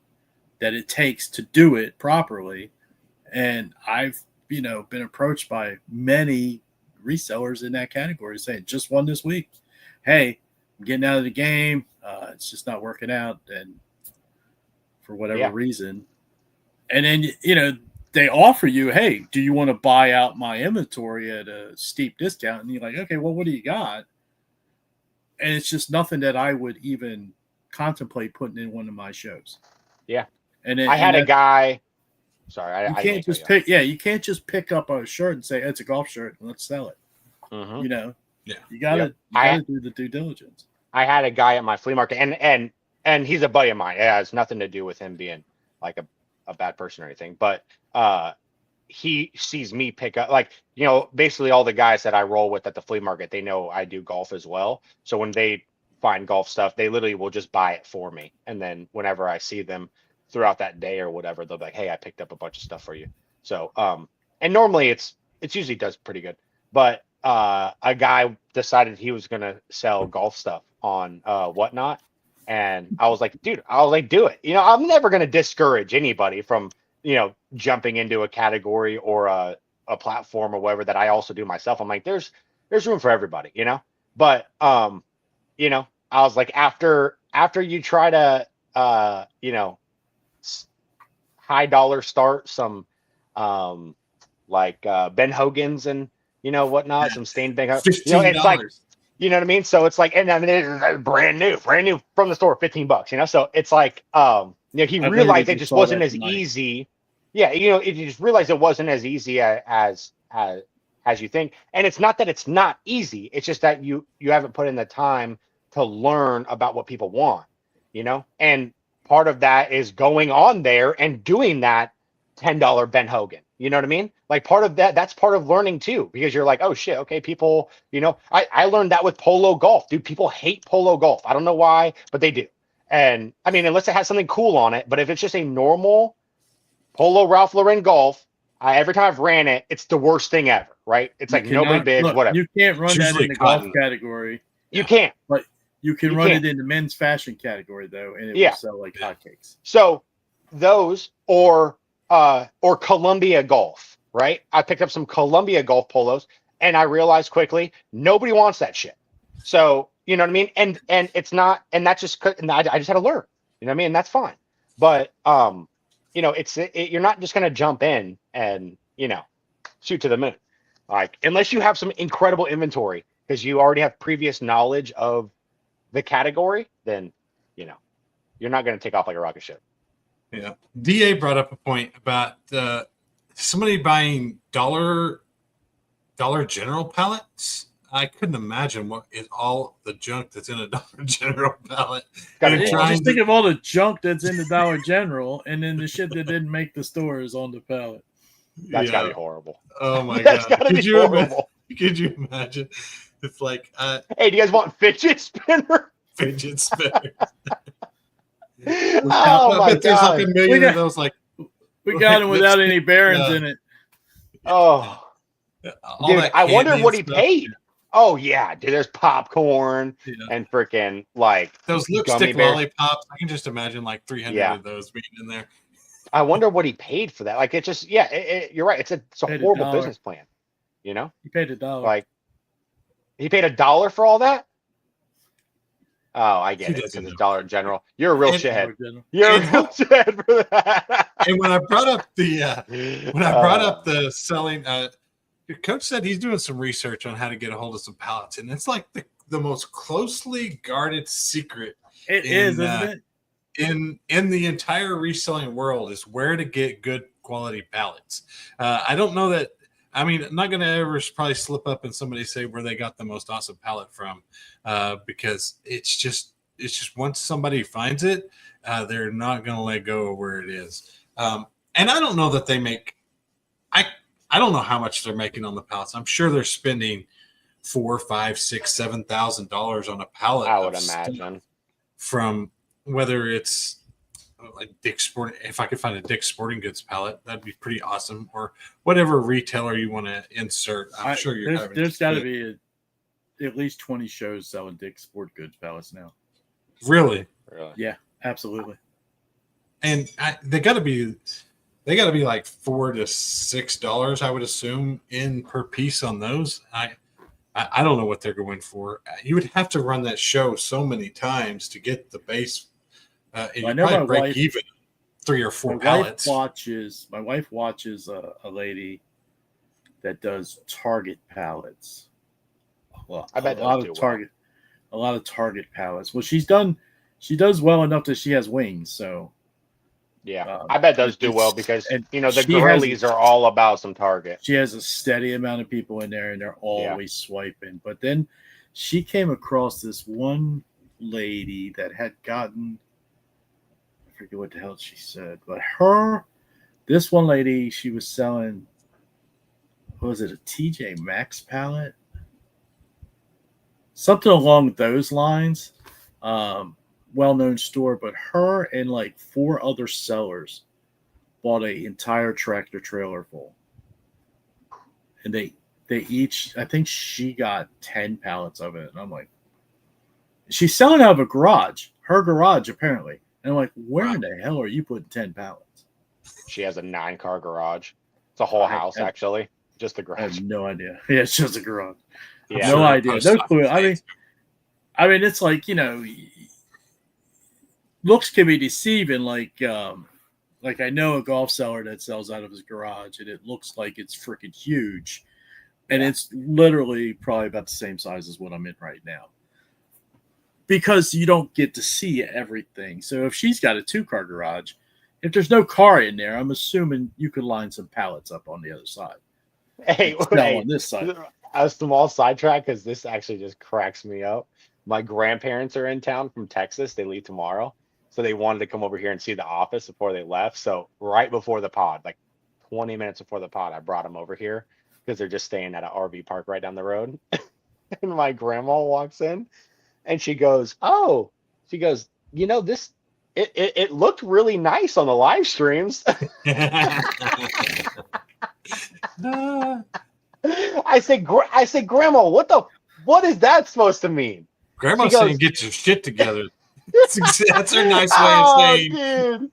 that it takes to do it properly. And I've been approached by many resellers in that category saying, just won this week. Hey, I'm getting out of the game. It's just not working out. And for whatever reason. And then, they offer you, hey, do you want to buy out my inventory at a steep discount? And you're like, okay, well, what do you got? And it's just nothing that I would even contemplate putting in one of my shows. Yeah. And then, I had a guy. Sorry, you can't just pick up a shirt and say it's a golf shirt and let's sell it. Mm-hmm. You gotta do the due diligence. I had a guy at my flea market, and he's a buddy of mine. It has nothing to do with him being like a bad person or anything, but he sees me pick up, basically all the guys that I roll with at the flea market, they know I do golf as well. So when they find golf stuff, they literally will just buy it for me. And then whenever I see them throughout that day or whatever, they'll be like, hey, I picked up a bunch of stuff for you. So, and normally it's usually does pretty good, but a guy decided he was going to sell golf stuff on Whatnot. And I was like, dude, do it. I'm never going to discourage anybody from, jumping into a category or a platform or whatever that I also do myself. I'm like, there's room for everybody, but, I was like, after you try to, high dollar start some, Ben Hogan's and, whatnot, some stained Ben Hogan, it's like, $15. you know what I mean? So it's like, and I mean, it's brand new from the store, $15, So it's like, he realized it just wasn't as easy. Yeah. It just realized it wasn't as easy as you think. And it's not that it's not easy. It's just that you haven't put in the time to learn about what people want, and part of that is going on there and doing that $10 Ben Hogan. You know what I mean? Like part of that's part of learning too, because you're like, oh shit, okay, people, I learned that with polo golf, dude. People hate polo golf. I don't know why, but they do. And I mean, unless it has something cool on it, but if it's just a normal polo Ralph Lauren golf, every time I've ran it, it's the worst thing ever, right? It's like nobody bids, whatever. You can't run that in the golf category. You can't. But you can run it in the men's fashion category though, and it will sell like hotcakes. So those or Columbia golf, right? I picked up some Columbia golf polos and I realized quickly nobody wants that shit. So, you know what I mean? And it's not, and that's just, and I just had to learn, you know what I mean? And that's fine. But, you're not just going to jump in and, shoot to the moon. Like, unless you have some incredible inventory because you already have previous knowledge of the category, then, you're not going to take off like a rocket ship. Yeah. DA brought up a point about somebody buying Dollar General pallets. I couldn't imagine what is all the junk that's in a Dollar General pallet. Just think of all the junk that's in the Dollar General, and then the shit that didn't make the stores on the pallet. That's gotta be horrible. Oh my god, gotta be horrible. Could you imagine? It's like, hey, do you guys want fidget spinner? Fidget spinner. Oh my god! There's like a million of those. Like we got them without any bearings in it. Oh, dude, I wonder what he paid. Oh yeah, dude. There's popcorn and freaking like those lipstick lollipops. I can just imagine like 300 of those being in there. I wonder what he paid for that. Like it just, you're right. It's a horrible business plan. He paid $1. Like he paid $1 for all that. Oh, I get it. Because it's Dollar General. You're a real shithead. You're a real shithead for that. And when I brought up the selling, your coach said he's doing some research on how to get a hold of some pallets, and it's like the most closely guarded secret. Isn't it? In the entire reselling world is where to get good quality pallets. I don't know that. I mean, I'm not going to ever probably slip up and somebody say where they got the most awesome pallet from, because it's just once somebody finds it, they're not going to let go of where it is. And I don't know that they make. I don't know how much they're making on the pallets. I'm sure they're spending $4,000, $5,000, $6,000, $7,000 on a pallet. I would imagine from whether it's like Dick's Sporting, if I could find a Dick's Sporting Goods pallet, that'd be pretty awesome. Or whatever retailer you want to insert. I'm sure there's got to be at least 20 shows selling Dick's Sporting Goods pallets now. Really? Yeah, absolutely. And they got to be like $4 to $6, I would assume, in per piece on those. I don't know what they're going for. You would have to run that show so many times to get the base. And you probably break even 3 or 4 pallets. My wife watches a lady that does Target pallets. Well, I bet a lot of Target pallets. Well, she does well enough that she has wings. So yeah, I bet those do well because the girlies are all about some Target. She has a steady amount of people in there, and they're always swiping. But then she came across this one lady that had gotten. I forget what the hell she said, but this one lady, she was selling, what was it, a TJ Maxx pallet? Something along those lines. Well-known store, but her and like 4 other sellers bought an entire tractor trailer full. And they each, I think she got 10 pallets of it. And I'm like, she's selling out of a garage. her garage apparently. And I'm like, where in the hell are you putting 10 pallets? She has a 9-car garage. It's a whole house, actually. Just the I garage. have no idea. Yeah, it's just a garage. Yeah. No idea. No clue. I mean, it's like, looks can be deceiving. Like I know a golf seller that sells out of his garage, and it looks like it's freaking huge, and it's literally probably about the same size as what I'm in right now. Because you don't get to see everything. So if she's got a 2-car garage, if there's no car in there, I'm assuming you could line some pallets up on the other side. Hey, on this side. A small sidetrack, because this actually just cracks me up. My grandparents are in town from Texas. They leave tomorrow. So they wanted to come over here and see the office before they left. So right before the pod, like 20 minutes before the pod, I brought them over here because they're just staying at an RV park right down the road. And my grandma walks in and she goes, this, it looked really nice on the live streams. I said, Grandma, what is that supposed to mean? Grandma's saying, get your shit together. That's her nice way of saying.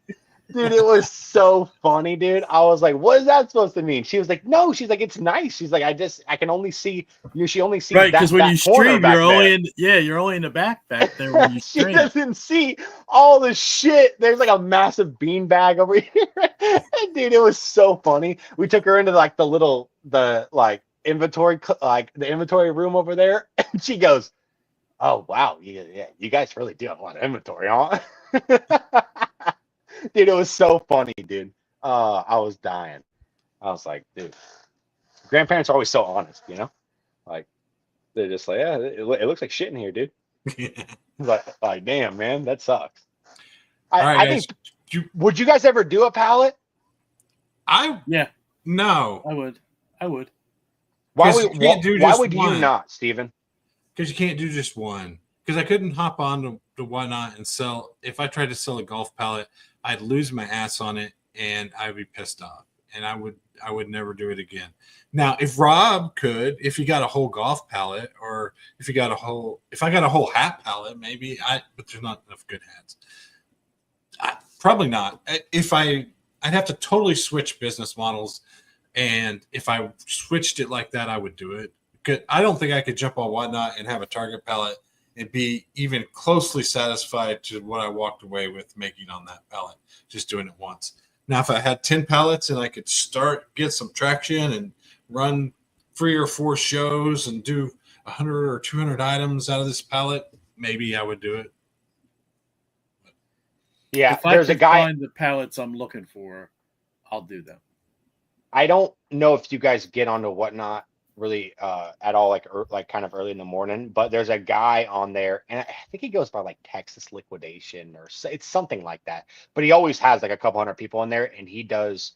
Dude, it was so funny, dude. I was like, what is that supposed to mean? She was like, no, she's like, it's nice. She's like, I can only see you. She only sees right, because when you stream, you're only in the back there when you stream. She doesn't see all the shit. There's like a massive bean bag over here. And dude, it was so funny. We took her into like the inventory room over there, and she goes, oh wow, yeah, you guys really do have a lot of inventory, huh? Dude, it was so funny, dude. I was dying. I was like, dude, grandparents are always so honest, Like, they're just like, yeah, it looks like shit in here, dude. like, damn, man, that sucks. I think. Would you guys ever do a pallet? No. I would. Why would you not, Steven? Because you can't do just one. Because I couldn't hop on to whatnot and sell. If I tried to sell a golf pallet, I'd lose my ass on it and I'd be pissed off. And I would never do it again. Now, if Rob could, if you got a whole golf pallet, or if I got a whole hat pallet, maybe but there's not enough good hats. Probably not. I'd have to totally switch business models. And if I switched it like that, I would do it. I don't think I could jump on whatnot and have a target pallet and be even closely satisfied to what I walked away with making on that pallet, just doing it once. Now, if I had 10 pallets and I could get some traction and run 3 or 4 shows and do 100 or 200 items out of this pallet, maybe I would do it. Yeah, if there's a guy. Find the pallets I'm looking for, I'll do them. I don't know if you guys get onto whatnot really at all, like kind of early in the morning, but there's a guy on there, and I think he goes by like Texas Liquidation, or it's something like that, but he always has like a couple hundred people in there, and he does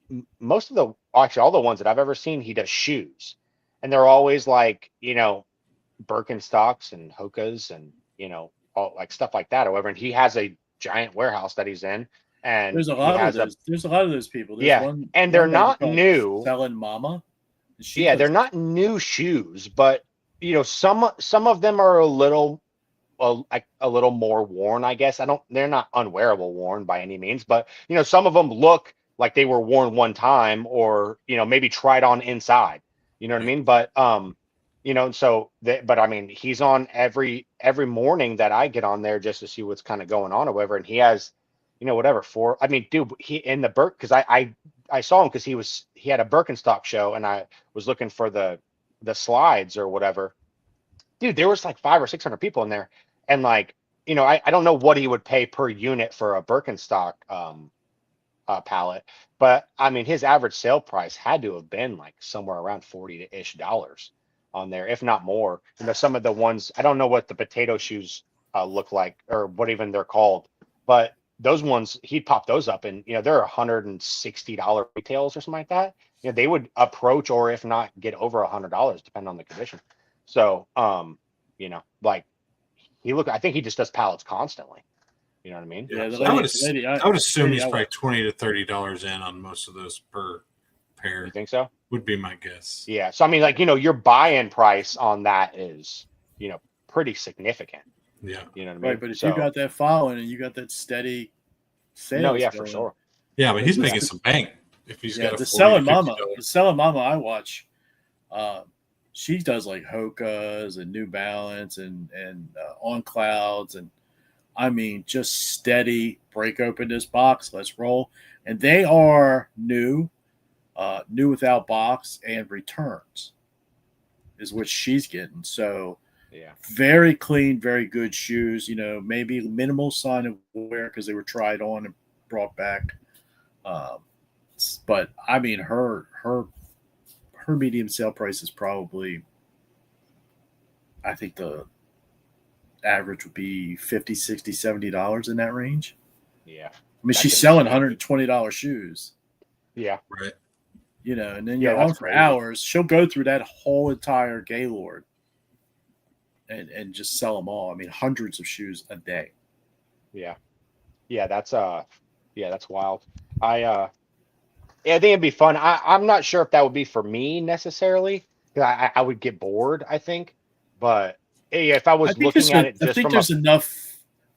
all the ones that I've ever seen, he does shoes, and they're always like, Birkenstocks and Hokas and all like stuff like that or whatever, and he has a giant warehouse that he's in, and there's a lot of those people. There's and they're not new. Selling Mama. They're not new shoes, but some of them are a little more worn, I guess. They're not unwearable worn by any means, but some of them look like they were worn one time, or maybe tried on inside. You know what I mean? But but I mean, he's on every morning that I get on there just to see what's kind of going on or whatever, and he has dude, he in the because I saw him because he had a Birkenstock show, and I was looking for the slides or whatever. Dude, there was like 500 or 600 people in there, and like I don't know what he would pay per unit for a Birkenstock pallet, but I mean his average sale price had to have been like somewhere around $40-ish on there, if not more. Some of the ones, I don't know what the potato shoes look like or what even they're called, but those ones, he'd pop those up, and they're $160 retails or something like that. They would approach, or if not get over $100 depending on the condition. So like I think he just does pallets constantly. You know what I mean? Yeah, I would assume he's probably $20 to $30 in on most of those per pair. You think so? Would be my guess. Yeah. So I mean, like your buy-in price on that is pretty significant. Yeah. You know what I mean? Right, but if you got that following and you got that steady sales, no, yeah, for going, sure. Yeah, but he's making some bank if he's got a the $40 selling to $50. mama, the selling mama I watch, she does like Hoka's and New Balance and On Clouds, and I mean just steady. Break open this box, let's roll, and they are new without box and returns is what she's getting. So Yeah. very clean, very good shoes. You know, maybe minimal sign of wear because they were tried on and brought back. But I mean, her medium sale price is probably, I think the average would be $50, $60, $70 in that range. Yeah. I mean, she's selling $120 shoes. Yeah. Right. You know, and then Yeah, you're on that's for crazy. hours. She'll go through that whole entire Gaylord and just sell them all. I mean, hundreds of shoes a day. Yeah. Yeah, that's wild. Yeah, I think it'd be fun. I'm not sure if that would be for me necessarily, because I would get bored, I think. But yeah, if I was looking at it just from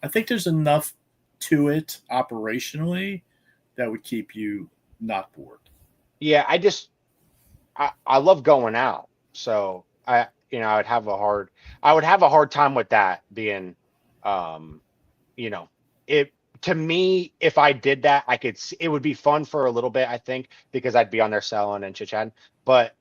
I think there's enough to it operationally that would keep you not bored. yeah, I love going out. So I would have a hard time with that being, to me, if I did that, it would be fun for a little bit, I think, because I'd be on there selling and chit-chatting, but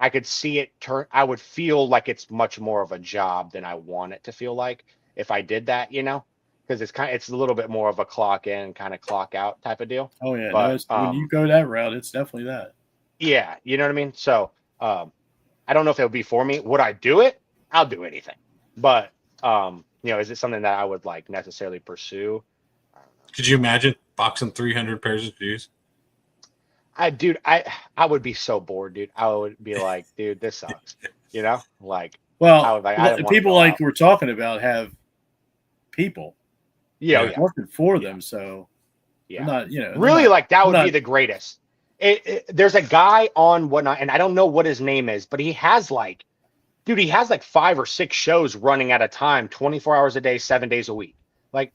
I could see it I would feel like it's much more of a job than I want it to feel like if I did that, because it's a little bit more of a clock in, kind of clock out type of deal. Oh yeah, But when you go that route, it's definitely that. yeah, you know what I mean? So I don't know if it would be for me. Would I do it? I'll do anything. But is it something that I would like necessarily pursue? Could you imagine boxing 300 pairs of shoes? I would be so bored, dude. I would be like, dude, this sucks. Like, well, I didn't wanna people go like out. we're talking about have people working for them, so Yeah. they're not, Really, like that would not- be the greatest. There's a guy on Whatnot, and I don't know what his name is, but he has like 5 or 6 shows running at a time, 24 hours a day, 7 days a week. Like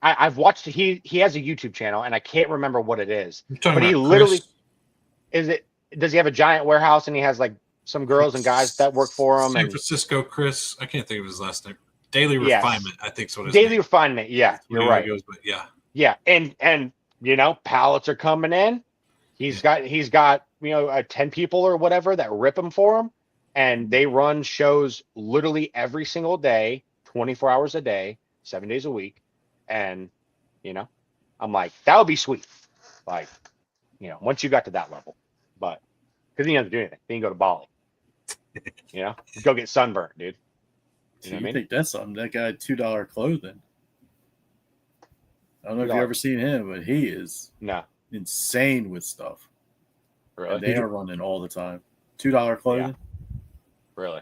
I've watched. He has a YouTube channel, and I can't remember what it is. But he literally does he have a giant warehouse, and he has like some girls and guys that work for him. San Francisco Chris, I can't think of his last name. Daily Yes. Refinement, I think is what his Daily name. Refinement. Yeah, you're right. Goes, but yeah. Yeah, and pallets are coming in. He's got 10 people or whatever that rip him for him, and they run shows literally every single day, 24 hours a day, 7 days a week, and I'm like, that would be sweet, like once you got to that level, but because he doesn't do anything, then you go to Bali, go get sunburned, dude. You know what I mean? think that's something. That guy had $2 clothing. I don't know if you've ever seen him, but he is insane with stuff. Really? And they are running all the time. $2 clothing. Really?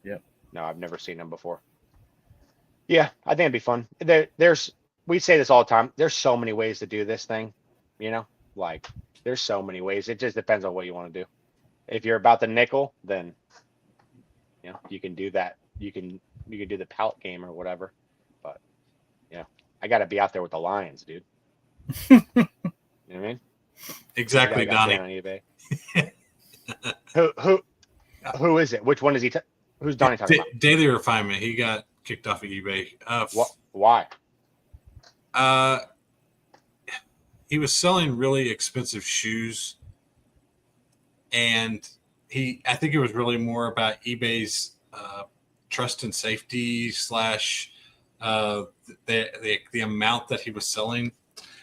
Yep. No, I've never seen him before. Yeah, I think it'd be fun. We say this all the time. There's so many ways to do this thing, like there's so many ways. It just depends on what you want to do. If you're about the nickel, then you can do that. You can do the pallet game or whatever. But I got to be out there with the lions, dude. You know what I mean? Exactly, Donnie. On eBay. Who is it? Which one is he? Who's Donnie talking about? Daily Refinement. He got kicked off of eBay. Why? He was selling really expensive shoes, and I think it was really more about eBay's trust and safety / the amount that he was selling.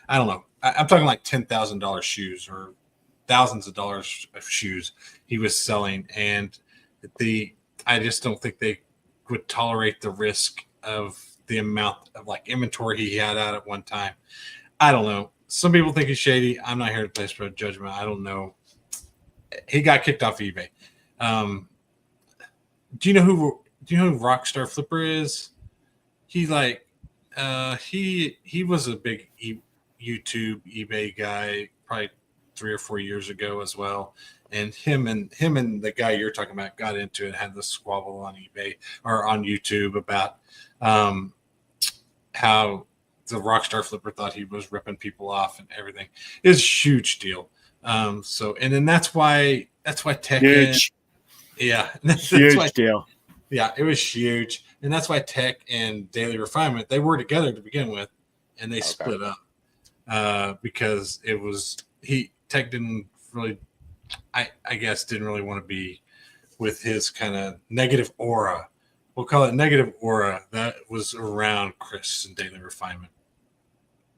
I don't know. I'm talking like $10,000 shoes or thousands of dollars of shoes he was selling, and I just don't think they would tolerate the risk of the amount of like inventory he had out at one time. I don't know. Some people think he's shady. I'm not here to place a judgment. I don't know. He got kicked off eBay. Do you know who Rockstar Flipper is? He he was a big YouTube eBay guy probably 3 or 4 years ago as well. And him and the guy you're talking about got into it, had this squabble on eBay or on YouTube about how the Rockstar Flipper thought he was ripping people off and everything. It's a huge deal. So, and then that's why Tekken, Huge. yeah, that's Huge why, deal. yeah, it was huge. And that's why Tech and Daily Refinement, they were together to begin with, and they split up because it was Tech didn't really, I guess, didn't really want to be with his kind of negative aura. We'll call it negative aura that was around Chris and Daily Refinement.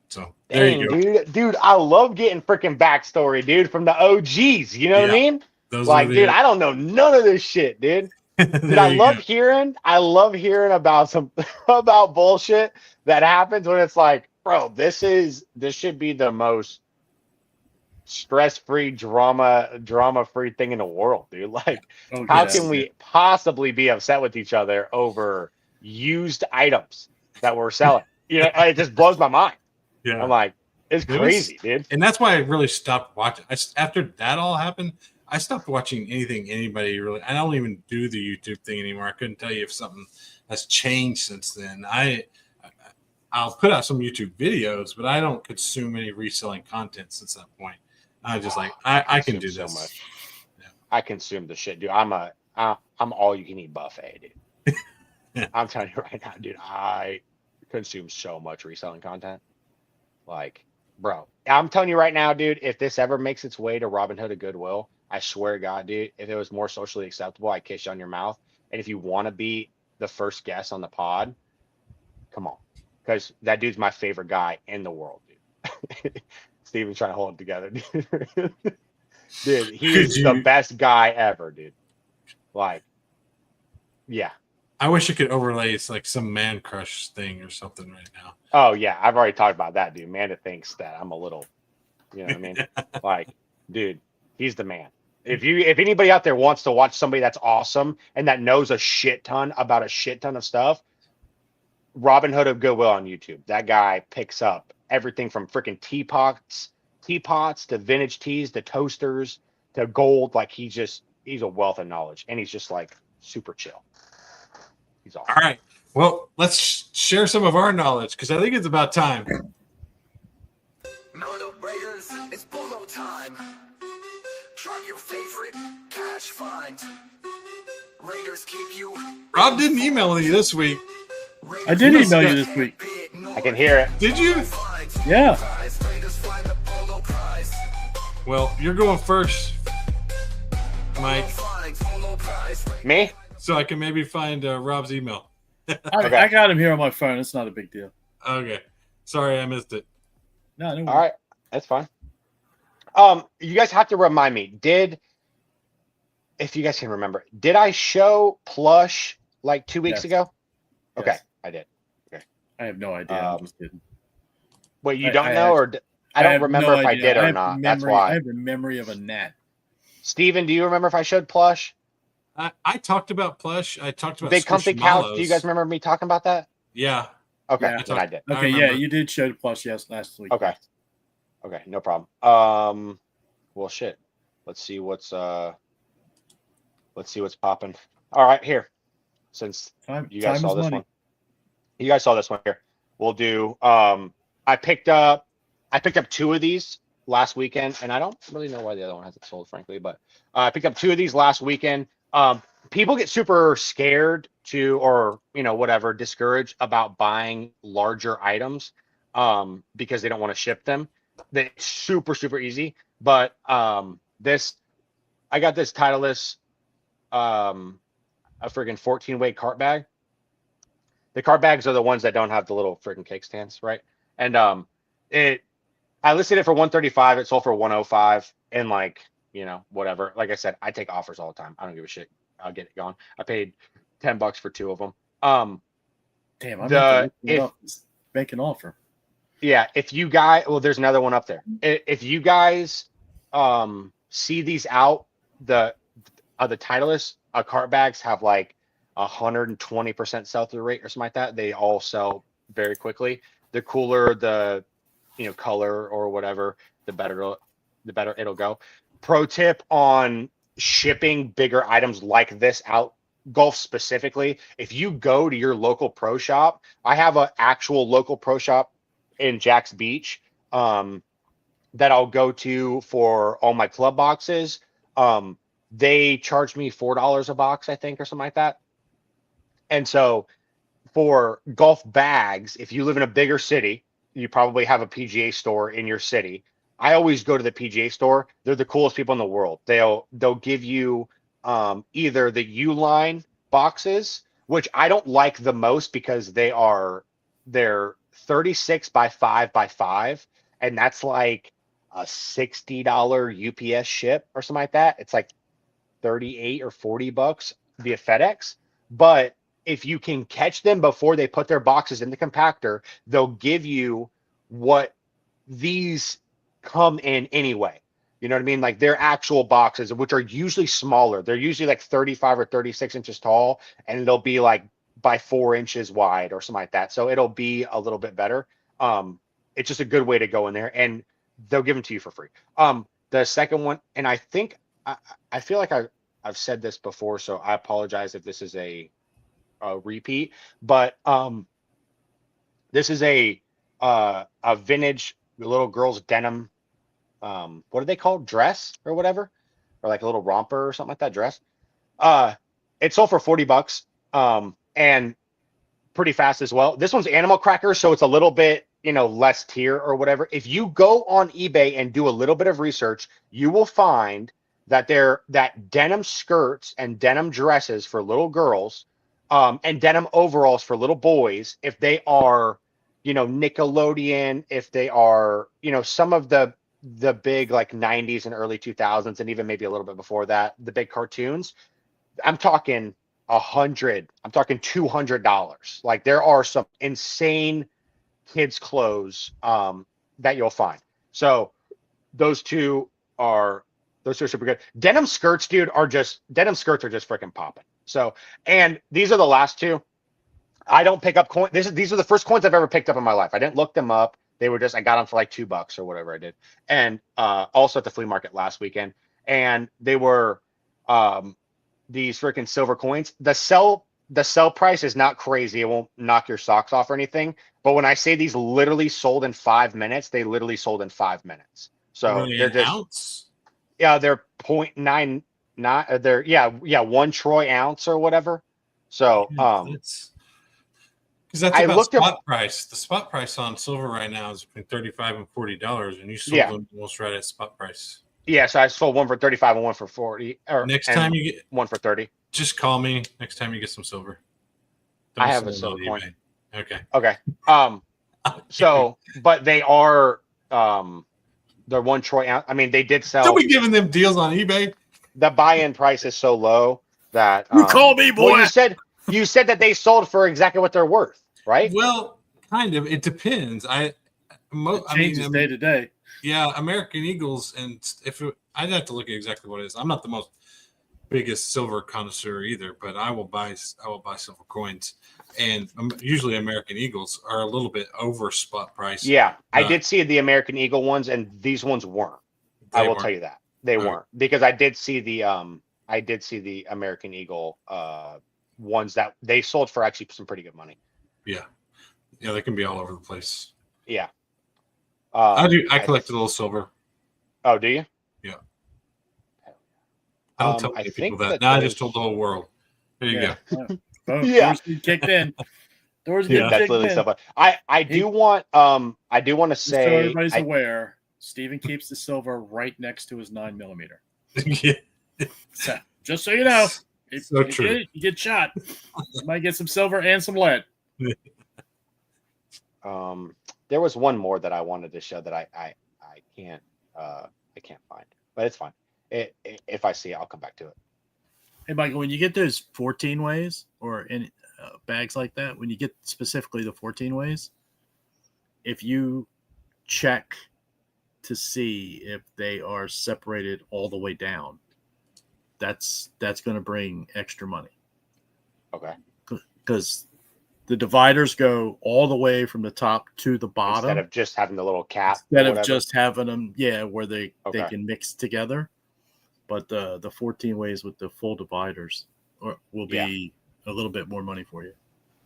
So there you go. Dude, I love getting freaking backstory, dude, from the OGs. You know what I mean? Like, dude, I don't know none of this shit, dude. Dude, I love hearing about bullshit that happens when it's like, bro, this should be the most stress-free, drama-free thing in the world, dude. Like, how can we possibly be upset with each other over used items that we're selling? You know, it just blows my mind. Yeah, I'm like, it's crazy, dude. And that's why I really stopped watching. After that all happened, I stopped watching anything anybody really. I don't even do the YouTube thing anymore. I couldn't tell you if something has changed since then. I'll put out some YouTube videos, but I don't consume any reselling content since that point. I just I can do this. So much. Yeah. I consume the shit, dude. I'm all you can eat buffet, dude. Yeah. I'm telling you right now, dude. I consume so much reselling content. Like, bro, I'm telling you right now, dude. If this ever makes its way to Robinhood or Goodwill, I swear to God, dude. If it was more socially acceptable, I'd kiss you on your mouth. And if you want to be the first guest on the pod, come on, because that dude's my favorite guy in the world, dude. Steven's trying to hold it together, dude. Dude, he is the best guy ever, dude. Like, yeah. I wish I could overlay like some man crush thing or something right now. Oh yeah, I've already talked about that, dude. Amanda thinks that I'm a little, you know what I mean? Like, dude, he's the man. If anybody out there wants to watch somebody that's awesome and that knows a shit ton about a shit ton of stuff, Robinhood of Goodwill on YouTube. That guy picks up everything from freaking teapots to vintage teas to toasters to gold. Like, he's a wealth of knowledge, and he's just like super chill. He's awesome. All right. Well, let's share some of our knowledge because I think it's about time. Raiders, it's polo time. Drop your favorite cash find. Raiders keep you. Rob didn't email me this week. I did email you this week. I can hear it. Did you? Yeah. Well, you're going first, Mike. Me? So I can maybe find Rob's email. I got him here on my phone. It's not a big deal. Okay. Sorry, I missed it. No, all right. That's fine. You guys have to remind me. If you guys can remember, did I show Plush like 2 weeks ago? Okay, yes. I did. Okay. I have no idea. I'm just kidding. Wait, you don't know, or I don't remember if I did or not. That's why. I have the memory of a gnat. Steven, do you remember if I showed Plush? I talked about Plush. I talked about Big Comfy Couch. Do you guys remember me talking about that? Yeah. Okay, yeah. Then I did. Okay, yeah, you did show the Plush last week. Okay. Okay, no problem. Well, shit. Let's see what's popping. All right, here. Since you guys saw this one, you guys saw this one here. We'll do. I picked up 2 of these last weekend, and I don't really know why the other one hasn't sold, frankly. But I picked up 2 of these last weekend. People get super scared or whatever, discouraged about buying larger items because they don't want to ship them. That's super, super easy. But I got this Titleist, a friggin' 14-weight cart bag. The cart bags are the ones that don't have the little friggin' cake stands, right? And I listed it for $135. It sold for $105, and whatever. Like I said, I take offers all the time. I don't give a shit. I'll get it gone. I paid $10 for 2 of them. Damn, I'm make an offer. Yeah, if you guys, there's another one up there. If you guys see these out, the Titleist cart bags have like 120% sell-through rate or something like that. They all sell very quickly. The cooler the color or whatever, the better it'll go. Pro tip on shipping bigger items like this out golf specifically, if you go to your local pro shop, I have an actual local pro shop in Jack's Beach that I'll go to for all my club boxes. They charge me $4 a box, I think, or something like that. And so for golf bags, if you live in a bigger city, you probably have a PGA store in your city. I always go to the PGA store. They're the coolest people in the world. They'll give you either the U-line boxes, which I don't like the most because they're 36 by 5 by 5, and that's like a $60 UPS ship or something like that. It's like 38 or $40 via FedEx. But if you can catch them before they put their boxes in the compactor, they'll give you what these come in anyway. You know what I mean? Like their actual boxes, which are usually smaller. They're usually like 35 or 36 inches tall, and they'll be like by 4 inches wide or something like that. So it'll be a little bit better. It's just a good way to go in there, and they'll give them to you for free. The second one, and I think I feel like I've said this before, so I apologize if this is a repeat, but this is a vintage little girl's denim. What are they called? Dress or whatever, or like a little romper or something like that. Dress. It sold for $40, and pretty fast as well. This one's animal crackers, so it's a little bit, less tier or whatever. If you go on eBay and do a little bit of research, you will find that that denim skirts and denim dresses for little girls, and denim overalls for little boys, if they are, Nickelodeon, if they are, some of the big like 90s and early 2000s, and even maybe a little bit before that, the big cartoons, I'm talking $200. Like there are some insane kids clothes that you'll find. So those two are super good. Denim skirts, dude, denim skirts are just freaking popping. So, and these are the last two. I don't pick up coins. These are the first coins I've ever picked up in my life. I didn't look them up. They were I got them for like $2 or whatever I did. And also at the flea market last weekend. And they were these freaking silver coins. The sell price is not crazy. It won't knock your socks off or anything. But when I say these literally sold in 5 minutes, they literally sold in 5 minutes. So Really, they're just ounce? Yeah, they're 0.9, not they're 1 troy ounce or whatever. So because that's I about looked spot price. The spot price on silver right now is between $35 and $40, and you sold them almost right at spot price. Yeah, so I sold one for 35 and one for 40. Next time you get one for 30. Just call me next time you get some silver. I have a silver coin. Okay. So, but they are they're 1 troy ounce. I mean, they did sell. Don't be giving them deals on eBay. The buy-in price is so low that you call me, boy. Well, you said that they sold for exactly what they're worth, right? Well, kind of. It depends. It changes day to day. Yeah, American Eagles, and I'd have to look at exactly what it is. I'm not the most biggest silver connoisseur either, but I will buy silver coins, and usually American Eagles are a little bit over spot price. Yeah, I did see the American Eagle ones, and these ones weren't. I will tell you that they weren't, because I did see the American Eagle ones that they sold for actually some pretty good money. Yeah, they can be all over the place. Yeah. I collect a little silver. Oh, do you? Yeah. I don't tell many people that. Now I just told the whole world. There you go. Doors get kicked in. Doors get that's kicked literally in. stuff. I do want to say, so everybody's aware, Steven keeps the silver right next to his 9mm. Yeah. So, just so you know, if So true. you get shot, you might get some silver and some lead. There was one more that I wanted to show that I can't find, but it's fine. If I see it, I'll come back to it. Hey, Michael, when you get those 14 ways or in bags like that, when you get specifically the 14 ways, if you check to see if they are separated all the way down, that's going to bring extra money. Okay. Because the dividers go all the way from the top to the bottom. Instead of just having the little cap. Instead of just having them, where they Okay. can mix together. But the 14 ways with the full dividers will be a little bit more money for you.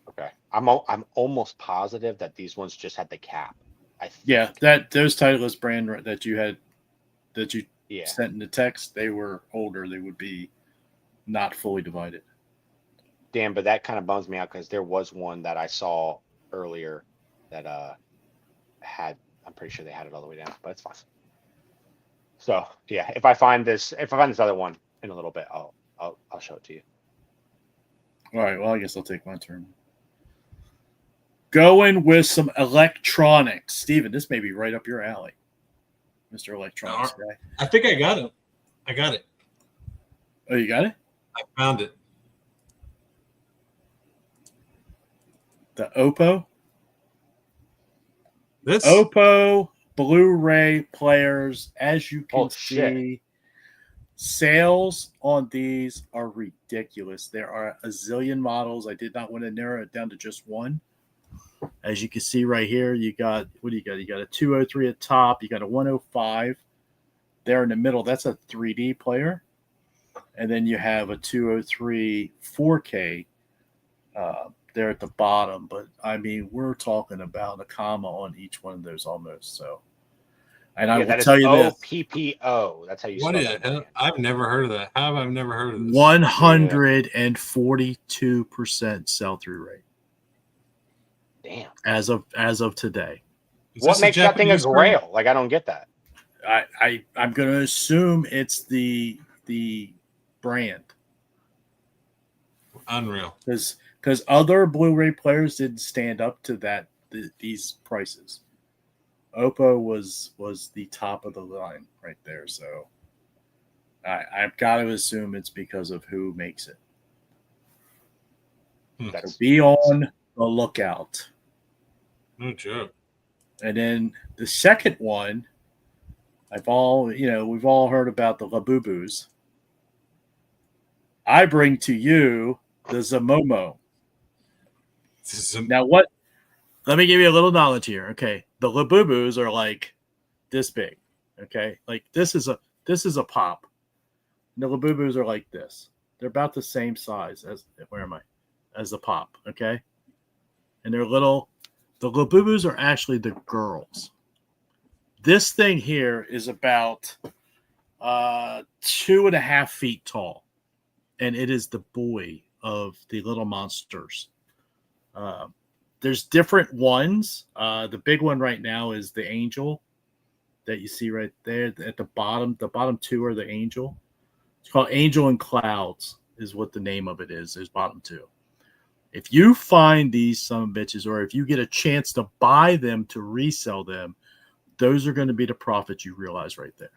Okay. I'm almost positive that these ones just had the cap. I think. Yeah, those Titleist brand that you sent in the text, they were older. They would be not fully divided. Damn, but that kind of bums me out because there was one that I saw earlier that had. I'm pretty sure they had it all the way down, but it's fine. So yeah, if I find this other one in a little bit, I'll show it to you. All right. Well, I guess I'll take my turn. Going with some electronics, Steven. This may be right up your alley, Mr. Electronics guy. I think I got it. I got it. Oh, you got it? I found it. The Oppo. This Oppo Blu-ray players, as you can see, sales on these are ridiculous. There are a zillion models. I did not want to narrow it down to just one. As you can see right here, you got, what do you got? You got a 203 at top. You got a 105 there in the middle. That's a 3D player. And then you have a 203 4K there at the bottom. But, I mean, we're talking about a comma on each one of those almost. So, and I will tell you this. OPPO. That's how you spell it. I've never heard of that. How have I never heard of this? 142% sell-through rate. Damn. As of today. What makes that thing a grail? Like, I don't get that. I'm going to assume it's the brand. Unreal. Because other Blu-ray players didn't stand up to these prices. Oppo was the top of the line right there. So I've got to assume it's because of who makes it. So be on the lookout. No joke. And then the second one, we've all heard about the Labubus. I bring to you the Zomomo. Now what? Let me give you a little knowledge here. Okay. The Labubus are like this big. Okay. Like this is a pop. And the Labubus are like this. They're about the same size as as the pop. Okay. And they're little. The Labubus are actually the girls. This thing here is about 2.5 feet tall. And it is the boy of the little monsters. There's different ones. The big one right now is the angel that you see right there at the bottom. The bottom two are the angel. It's called Angel and Clouds is what the name of it is. There's bottom two. If you find these some bitches, or if you get a chance to buy them to resell them, those are going to be the profits you realize right there.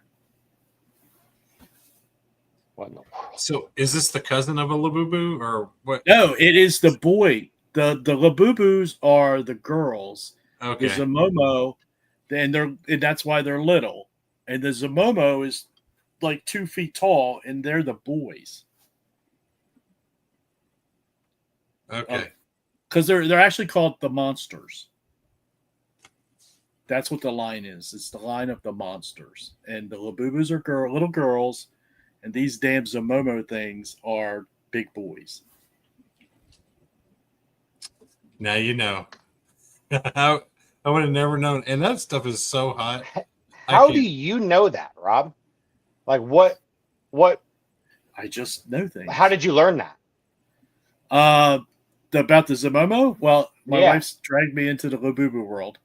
What in the world? So is this the cousin of a Labubu or what? No, it is the boy. The Labubus are the girls. Okay. The Zomomo, and that's why they're little. And the Zomomo is like 2 feet tall, and they're the boys. Okay. Because they're actually called the monsters. That's what the line is. It's the line of the monsters. And the Labubus are little girls, and these damn Zomomo things are big boys. Now you know. I would have never known. And that stuff is so hot. How do you know that, Rob? Like what? I just know things. How did you learn that? About the Zomomo? Well, my wife's dragged me into the Labubu world.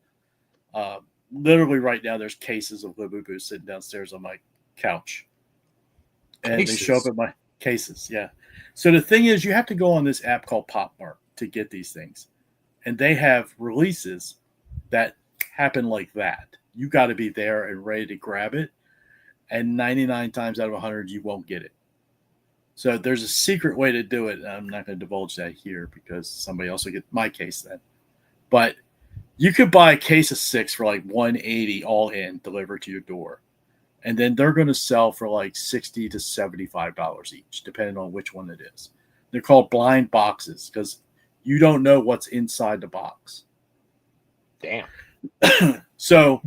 Literally right now, there's cases of Labubu sitting downstairs on my couch. And they show up at my cases, yeah. So the thing is, you have to go on this app called PopMart to get these things. And they have releases that happen like that. You got to be there and ready to grab it. And 99 times out of 100, you won't get it. So there's a secret way to do it. I'm not going to divulge that here because somebody else will get my case then. But you could buy a case of 6 for like $180 all in, delivered to your door. And then they're going to sell for like $60 to $75 each, depending on which one it is. They're called blind boxes because you don't know what's inside the box. Damn. So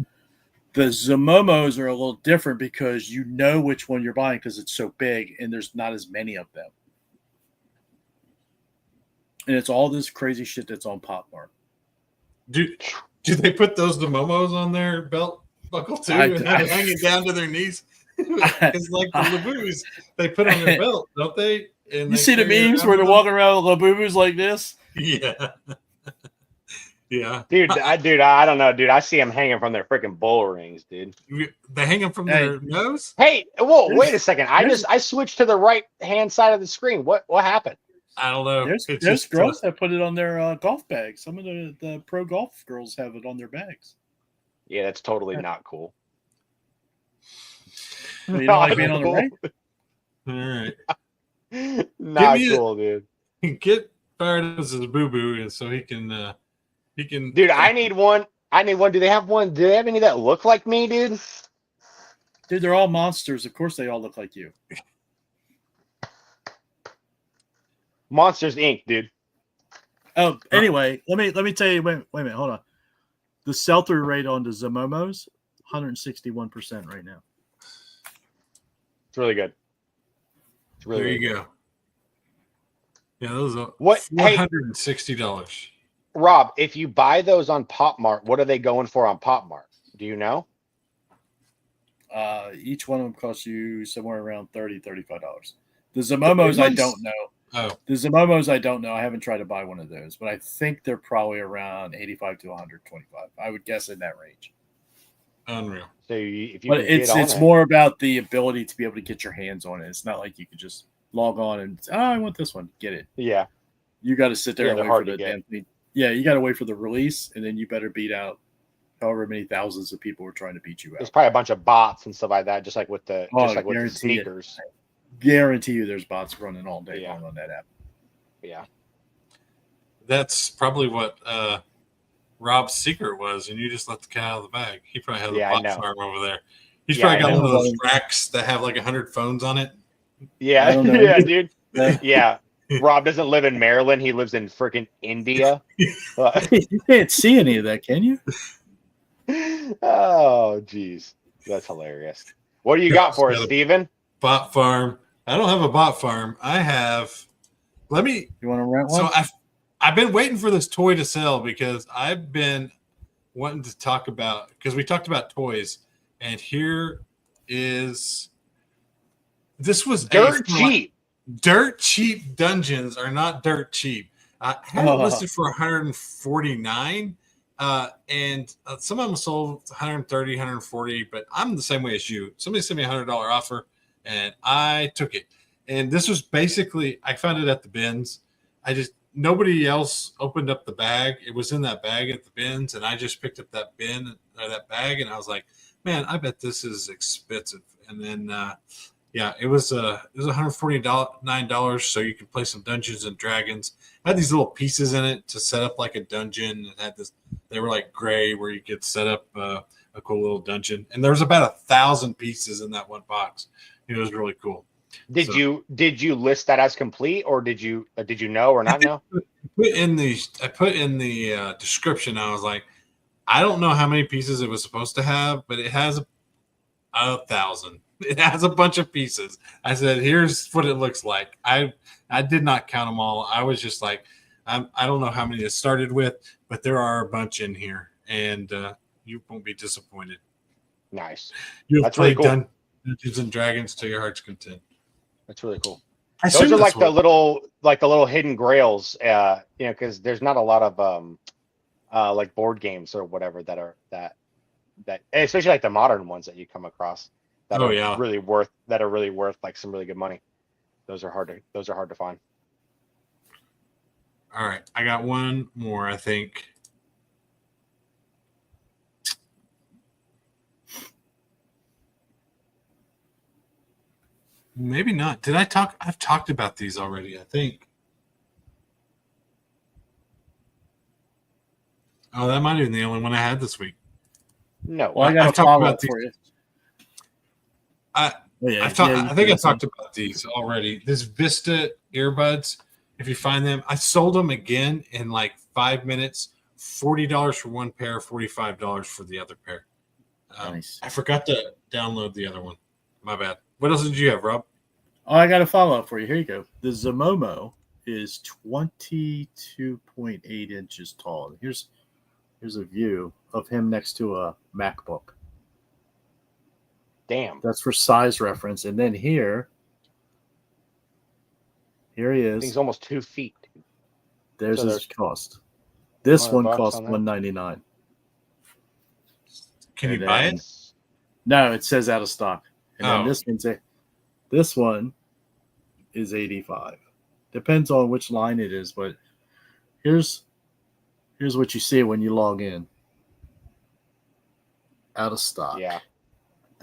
the Zomomos are a little different because you know which one you're buying because it's so big and there's not as many of them. and it's all this crazy shit that's on Pop Mart. Do they put those Momos on their belt buckle too, and then hanging down to their knees? It's like the Labubus they put on their belt, don't they? And you see the memes where they're walking around with Labubus like this? Yeah. Yeah. Dude, I don't know, dude. I see them hanging from their freaking bull rings, dude. They hang them from their nose? Hey, whoa, wait a second. I switched to the right hand side of the screen. What happened? I don't know. There's girls that put it on their golf bags. Some of the pro golf girls have it on their bags. Yeah, that's totally not cool. You don't like being on the right? All right. Not cool, dude. Get fired as his boo-boo, and so he can. Dude, I need one. Do they have one? Do they have any that look like me, dude? Dude, they're all monsters. Of course, they all look like you. Monsters Inc., dude. Oh, anyway, let me tell you. Wait a minute, hold on. The sell-through rate on the Zamomos, 161% right now. It's really good. It's really there you good. go. Yeah, those are $460. Rob, if you buy those on Pop Mart, what are they going for on Pop Mart? Do you know? Each one of them costs you somewhere around $30, $35. The Zamomos, I don't know. Oh, the Zamomos, I don't know. I haven't tried to buy one of those, but I think they're probably around 85 to 125. I would guess in that range. Unreal. So if you, but it's more about the ability to be able to get your hands on it. It's not like you could just log on and I want this one, get it. Yeah, you got to sit there and wait for the damn thing. Yeah, you got to wait for the release, and then you better beat out however many thousands of people are trying to beat you out. There's probably a bunch of bots and stuff like that, just like with the with the sneakers. Guarantee you, there's bots running all day long on that app. Yeah, that's probably what Rob's secret was, and you just let the cat out of the bag. He probably has a bot farm over there. He's probably got one of those racks that have like 100 phones on it. Yeah, yeah, dude. Yeah. Rob doesn't live in Maryland. He lives in freaking India. You can't see any of that, can you? Oh, geez. That's hilarious. What do you got for us, Steven? Bot farm. I don't have a bot farm. I have. You want to rent one? So I've been waiting for this toy to sell because I've been wanting to talk about, because we talked about toys, and here is. This was dirt cheap. Dirt cheap dungeons are not dirt cheap. I had it listed for 149, and some of them sold 130, 140. But I'm the same way as you. Somebody sent me $100 offer, and I took it. And this was basically, I found it at the bins. Nobody else opened up the bag. It was in that bag at the bins, and I just picked up that bin or that bag, and I was like, man, I bet this is expensive. And then. Yeah, it was $149, so you can play some Dungeons and Dragons. It had these little pieces in it to set up like a dungeon. It had this; they were like gray, where you could set up a cool little dungeon. And there was about 1,000 pieces in that one box. It was really cool. Did you list that as complete, or did you know or not know? I put in the description. I was like, I don't know how many pieces it was supposed to have, but it has 1,000. It has a bunch of pieces. I said, here's what it looks like. I did not count them all. I was just like, I don't know how many it started with, but there are a bunch in here, and you won't be disappointed. Nice. You'll play really cool. Dungeons and Dragons to your heart's content. That's really cool. Those are like the little hidden grails, because there's not a lot of like board games or whatever that especially like the modern ones that you come across. That are really worth like some really good money. Those are hard to find. All right, I got one more, I think. Maybe not. Did I talk? I've talked about these already, I think. Oh, that might have been the only one I had this week. No, well, I got to follow up for you. I think I talked about these already. This Vista earbuds, if you find them, I sold them again in like 5 minutes. $40 for one pair, $45 for the other pair. Nice. I forgot to download the other one. My bad. What else did you have, Rob? Oh, I got a follow up for you. Here you go. The Zamomo is 22.8 inches tall. Here's a view of him next to a MacBook. Damn. That's for size reference. And then here he is. He's almost 2 feet. There's So his cost. This one $100 costs on that? $199. Can And you buy then- it? No, it says out of stock. And Oh. then this one is 85. Depends on which line it is, but here's what you see when you log in. Out of stock. Yeah.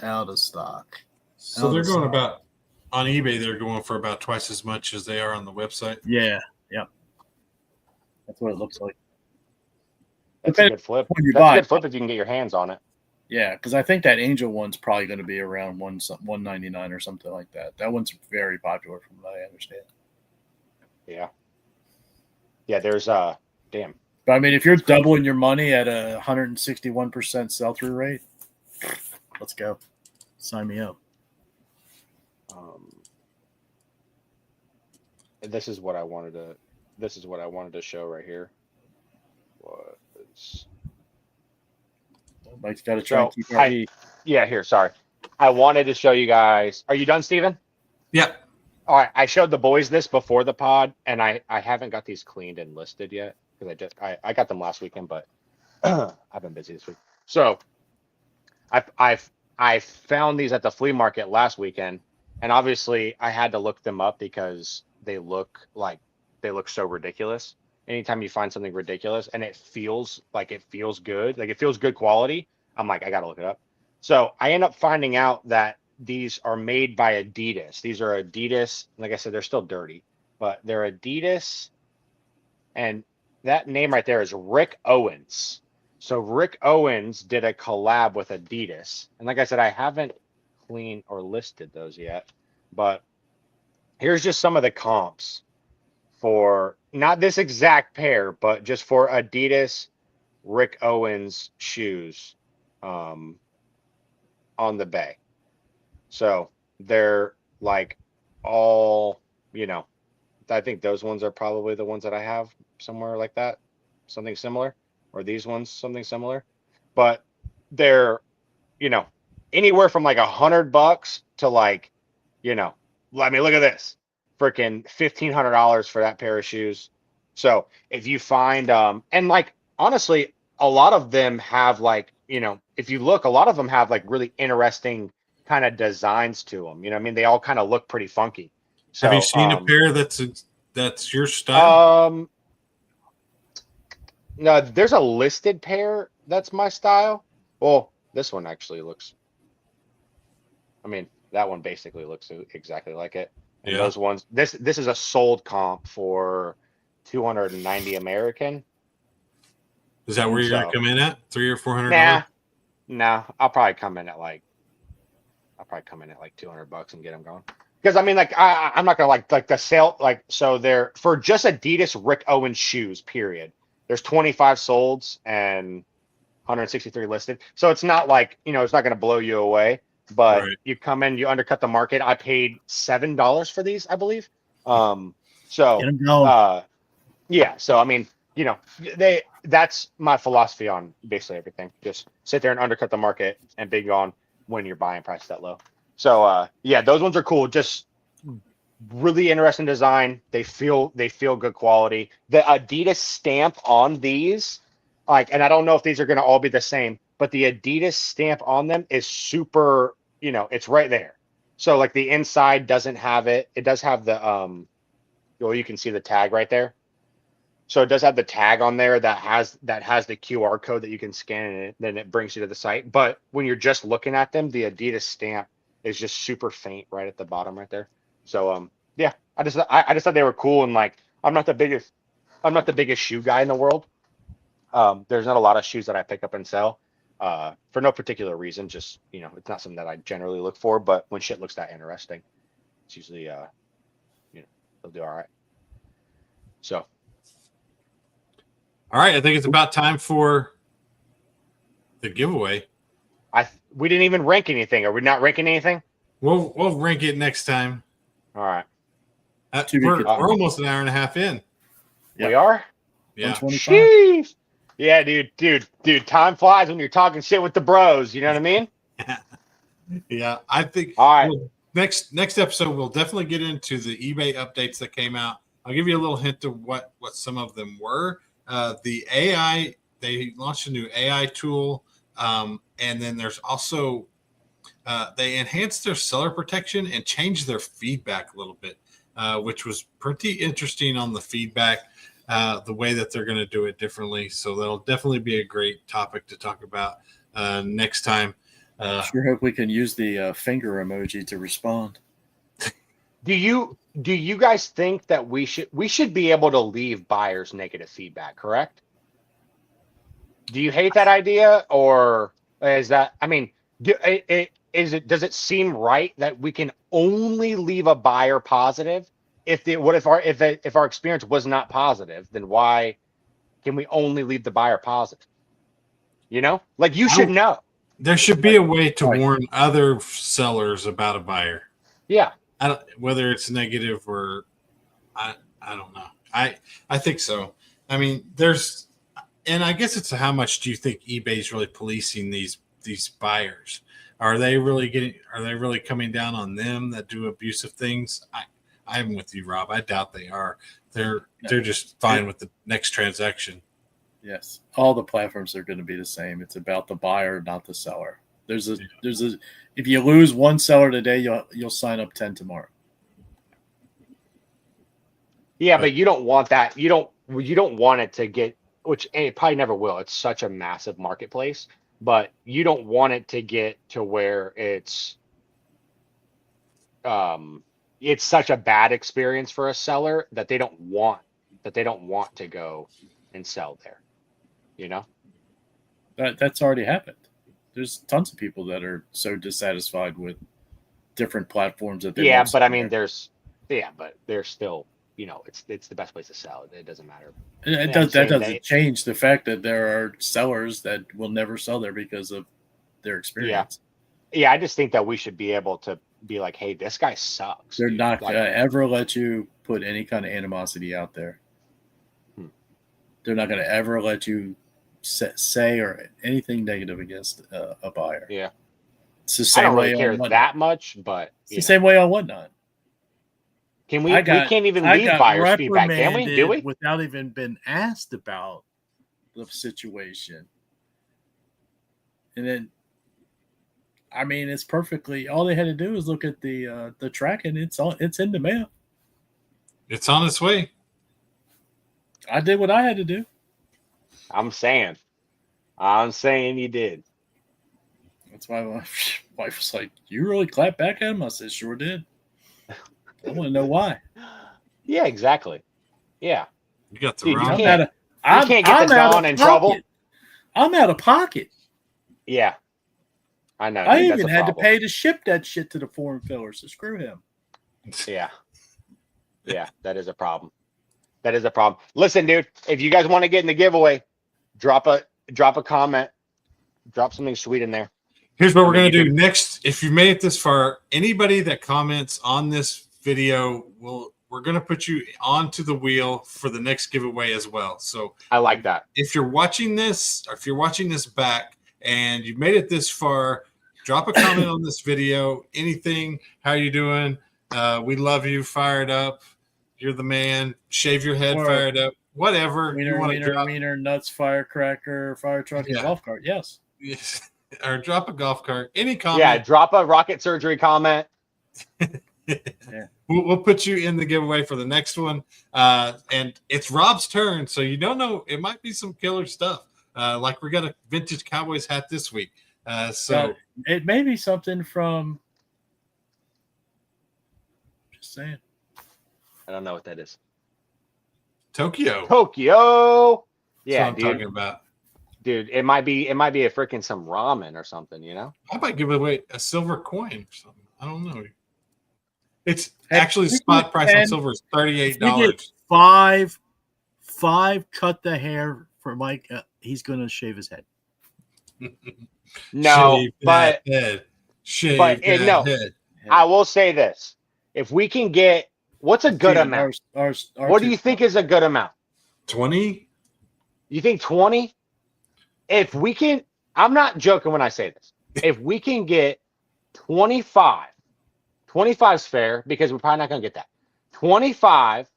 Out of stock. So they're Out of going stock. about on eBay. They're going for about twice as much as they are on the website. Yeah. Yep. That's what it looks like. That's Depending a good flip. when you That's buy a it. good flip if you can get your hands on it. Yeah, because I think that Angel one's probably going to be around $199 or something like that. That one's very popular from what I understand. Yeah. Yeah, there's damn. But I mean, if you're doubling your money at a 161% sell-through rate, let's go. Sign me up. This is what I wanted to show right here. Was Mike's got to try and keep our I- E. Yeah, here, sorry. I wanted to show you guys. Are you done, Steven? Yeah. All right, I showed the boys this before the pod, and I haven't got these cleaned and listed yet because I got them last weekend, but I've been busy this week. So I found these at the flea market last weekend, and obviously I had to look them up because they look so ridiculous. Anytime you find something ridiculous and it feels good, like it feels good quality, I'm like, I gotta look it up. So I end up finding out that these are made by Adidas. These are Adidas. Like I said, they're still dirty, but they're Adidas. And that name right there is Rick Owens. So Rick Owens did a collab with Adidas. And like I said, I haven't cleaned or listed those yet, but here's just some of the comps for not this exact pair, but just for Adidas Rick Owens shoes on the Bay. So they're like all, I think those ones are probably the ones that I have somewhere like that, something similar, or these ones, something similar. But they're, anywhere from like $100 to like, I mean, look at this, freaking $1,500 for that pair of shoes. So if you find, and like, honestly, a lot of them have like, if you look, a lot of them have like really interesting kind of designs to them. I mean, they all kind of look pretty funky. So, Have you seen a pair that's your style? No, there's a listed pair that's my style. Well, this one actually looks, I mean, that one basically looks exactly like it. And Yeah. those ones, this is a sold comp for 290 American. Is that where you're gonna so- come in at? $300 or $400? Nah, I'll probably come in at like $200 and get them going. Because I mean, like I'm not gonna like the sale, like, so they're for just Adidas Rick Owens shoes, period. There's 25 solds and 163 listed. So it's not like, it's not gonna blow you away. But Right. you come in, you undercut the market. I paid $7 for these, I believe. So Get 'em going. yeah. So I mean, that's my philosophy on basically everything. Just sit there and undercut the market and big on when you're buying price that low. So yeah, those ones are cool. Just really interesting design. They feel good quality. The Adidas stamp on these, like, and I don't know if these are going to all be the same, but the Adidas stamp on them is super, it's right there. So like the inside doesn't have it. It does have the, well, you can see the tag right there. So it does have the tag on there that has the QR code that you can scan, and then it brings you to the site. But when you're just looking at them, the Adidas stamp is just super faint right at the bottom right there. So yeah, I just thought they were cool, and like I'm not the biggest shoe guy in the world. There's not a lot of shoes that I pick up and sell for no particular reason. Just it's not something that I generally look for. But when shit looks that interesting, it's usually they'll do all right. So. All right, I think it's about time for the giveaway. We didn't even rank anything. Are we not ranking anything? We'll rank it next time. All right. We're almost an hour and a half in. We are? Yeah. 125. Sheesh. Yeah, dude. Time flies when you're talking shit with the bros. You know what I mean? Yeah, I think. All right. Next episode, we'll definitely get into the eBay updates that came out. I'll give you a little hint of what some of them were. The AI, they launched a new AI tool, and then there's also they enhanced their seller protection and changed their feedback a little bit, which was pretty interesting on the feedback. The way that they're going to do it differently. So that'll definitely be a great topic to talk about next time. Sure hope we can use the finger emoji to respond. Do you guys think that we should be able to leave buyers negative feedback, correct? Do you hate that idea, or is that, I mean, does it seem right that we can only leave a buyer positive? If our experience was not positive, then why can we only leave the buyer positive? You know, like you should know. There should be a way to warn other sellers about a buyer. Yeah. Whether it's negative or I don't know. I think so. I mean, and I guess it's how much do you think eBay's really policing these buyers? Are they really coming down on them that do abusive things? I'm with you, Rob. I doubt they are. They're just fine with the next transaction. Yes, all the platforms are going to be the same. It's about the buyer, not the seller. If you lose one seller today, you'll sign up 10 tomorrow. Yeah, but you don't want that. You don't want it to get, which it probably never will. It's such a massive marketplace, but you don't want it to get to where it's such a bad experience for a seller that they don't want to go and sell there. You know, that's already happened. There's tons of people that are so dissatisfied with different platforms that they but I mean, but there's still, you know, it's the best place to sell. It doesn't matter. That doesn't change the fact that there are sellers that will never sell there because of their experience. Yeah, I just think that we should be able to be like, hey, this guy sucks. They're not going to ever let you put any kind of animosity out there. They're not going to ever let you say or anything negative against a buyer. Yeah. It's the same I don't way really care on that much, but it's the same way on Whatnot. We can't even leave buyers feedback, can we? Do we? Without even been asked about the situation. And then, I mean, it's perfectly. All they had to do is look at the tracking. It's in the mail. It's on its way. I did what I had to do. I'm saying you did. That's why my wife was like, "You really clapped back at him?" I said, "Sure did." I want to know why. Yeah, exactly. Yeah. You got the Dude, wrong. you can't get the Don in trouble. I'm out of pocket. Yeah. I know. I even had to pay to ship that shit to the foreign filler, so screw him. Yeah. Yeah, that is a problem. Listen, dude, if you guys want to get in the giveaway, drop a comment, drop something sweet in there. Here's what we're going to do next. If you made it this far, anybody that comments on this video, we're going to put you onto the wheel for the next giveaway as well. So I like that. If you're watching this, or if you're watching this back and you've made it this far, drop a comment on this video. Anything, how you doing? We love you. Fired up. You're the man. Shave your head. Fired up. Whatever. Wiener, nuts, firecracker, fire truck, and golf cart. Yes. Or drop a golf cart. Any comment. Yeah, drop a rocket surgery comment. Yeah. We'll put you in the giveaway for the next one. And it's Rob's turn, so you don't know. It might be some killer stuff. Like we got a vintage Cowboys hat this week. So it may be something from. Just saying. I don't know what that is. Tokyo. Yeah, That's what I'm talking about. Dude, it might be a freaking some ramen or something, you know? I might give away a silver coin or something. I don't know. It's actually spot price on silver is $38. Five cut the hair for Mike. He's going to shave his head. No, but head. I will say this: if we can get What's a good Steven, amount? our What do you think is a good amount? 20? You think 20? If we can, I'm not joking when I say this. If we can get 25, 25 is fair because we're probably not going to get that. 25,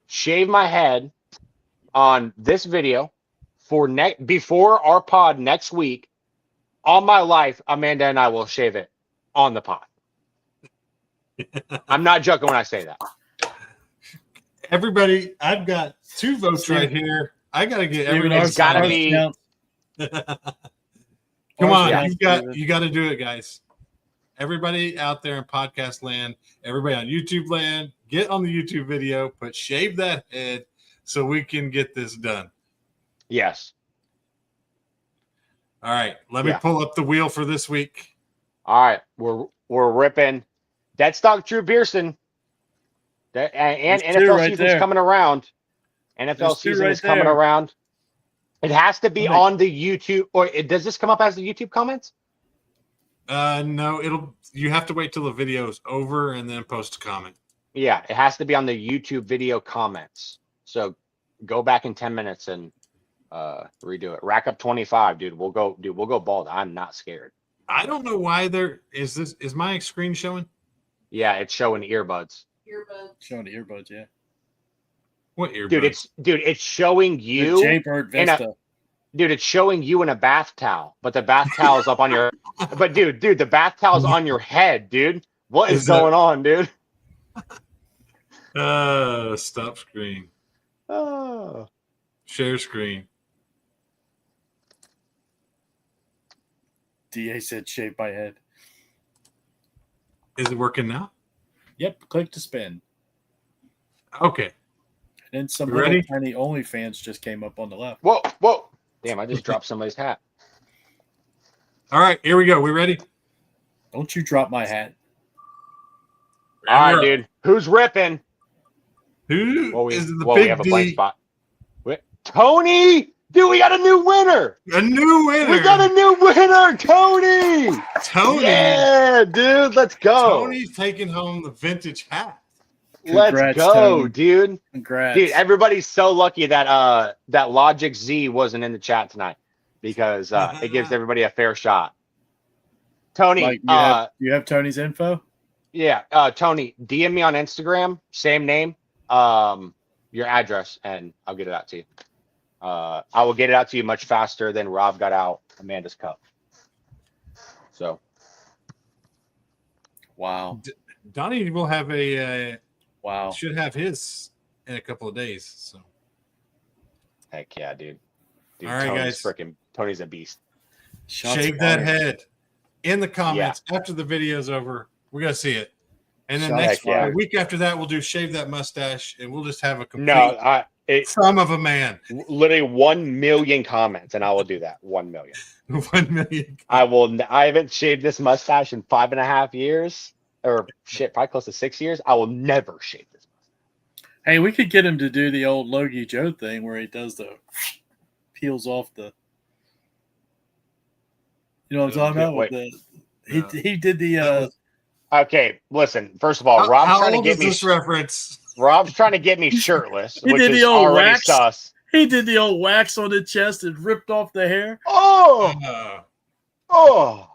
shave my head on this video for before our pod next week. All my life, Amanda and I will shave it on the pod. I'm not joking when I say that. Everybody, I've got 2 votes right here. I got to get Steven, everybody. It's gotta ours be- counts. Come on, Ours counts, you got to do it, guys. Everybody out there in podcast land, everybody on YouTube land, get on the YouTube video, but shave that head so we can get this done. Yes. All right, let me pull up the wheel for this week. All right. We're ripping Deadstock Drew Pearson. And There's 2 NFL right season's there. coming around. NFL There's 2 season right is coming there. around. It has to be How many- on the YouTube, or does this come up as the YouTube comments? No, you have to wait till the video's over and then post a comment. Yeah, it has to be on the YouTube video comments. So go back in 10 minutes and redo it. Rack up 25, dude. We'll go bald. I'm not scared. I don't know why is my screen showing? Yeah, it's showing earbuds. Showing the earbuds, yeah. What earbud? Dude, it's showing The you. Jaybird in a- Vista. Dude, it's showing you in a bath towel, but the bath towel is up on your. But dude, the bath towel's on your head, dude. What is Is that- going on, dude? Stop screen. Oh. Share screen. DA said shave my head. Is it working now? Yep, click to spin. Okay. And then some You little ready? tiny OnlyFans just came up on the left. Whoa. Damn, I just dropped somebody's hat. All right, here we go. We ready? Don't you drop my hat. All right, We're up. dude. Who's ripping? Who is the we big have a blank D? spot. Tony! Dude, we got a new winner! A new winner. We got a new winner, Tony! Tony. Yeah, dude, let's go. Tony's taking home the vintage hat. Let's Congrats, go, Tony. dude. Congrats. Dude, everybody's so lucky that that Logic Z wasn't in the chat tonight because it gives everybody a fair shot. Tony, Like, you have Tony's info? yeah, Tony, DM me on Instagram, same name, your address, and I'll get it out to you. I will get it out to you much faster than Rob got out Amanda's cup. So, Wow. Donnie will have Wow. should have his in a couple of days. So heck yeah, dude. All right, guys. Tony's a beast. Shots shave that fired. head in the comments after the video's over. We're gonna see it. And then Shots a week after that, we'll do shave that mustache, and we'll just have a complete No, it's thumb of a man. literally 1 million comments, and I will do that. 1 million. 1 million. I haven't shaved this mustache in 5.5 years, or shit, probably close to 6 years. I will never shave this. Hey, we could get him to do the old Logie Joe thing where he does the peels off the. You know what I'm talking about? Wait. With he did the. Okay, listen. First of all, Rob's How trying to old get is me. this reference? Rob's trying to get me shirtless, He which did is the old already wax. sus. He did the old wax on the chest and ripped off the hair. Oh, Uh, oh,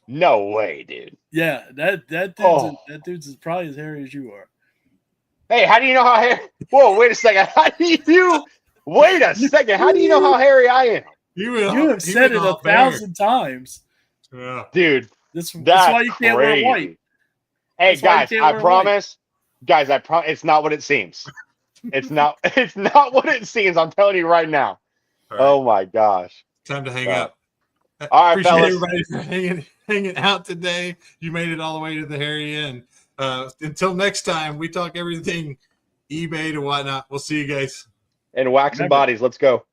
no way, dude. Yeah, that dude's as probably as hairy as you are. Hey, how do you know how hairy? Whoa, wait a second. How do you? Wait a second. How do you know how hairy I am, You have said it 1,000 times. Yeah. dude? That's That's why you can't wear crazy. white. Hey That's why you guys, can't I wear promise. Guys, I promise. It's not what it seems. It's not. It's not what it seems. I'm telling you right now. All right, Oh my gosh. time to hang Well, up. all right, Appreciate fellas. everybody for hanging out today. You made it all the way to the hairy end. Until next time, we talk everything eBay to whatnot. We'll see you guys. And waxing Remember- bodies. Let's go.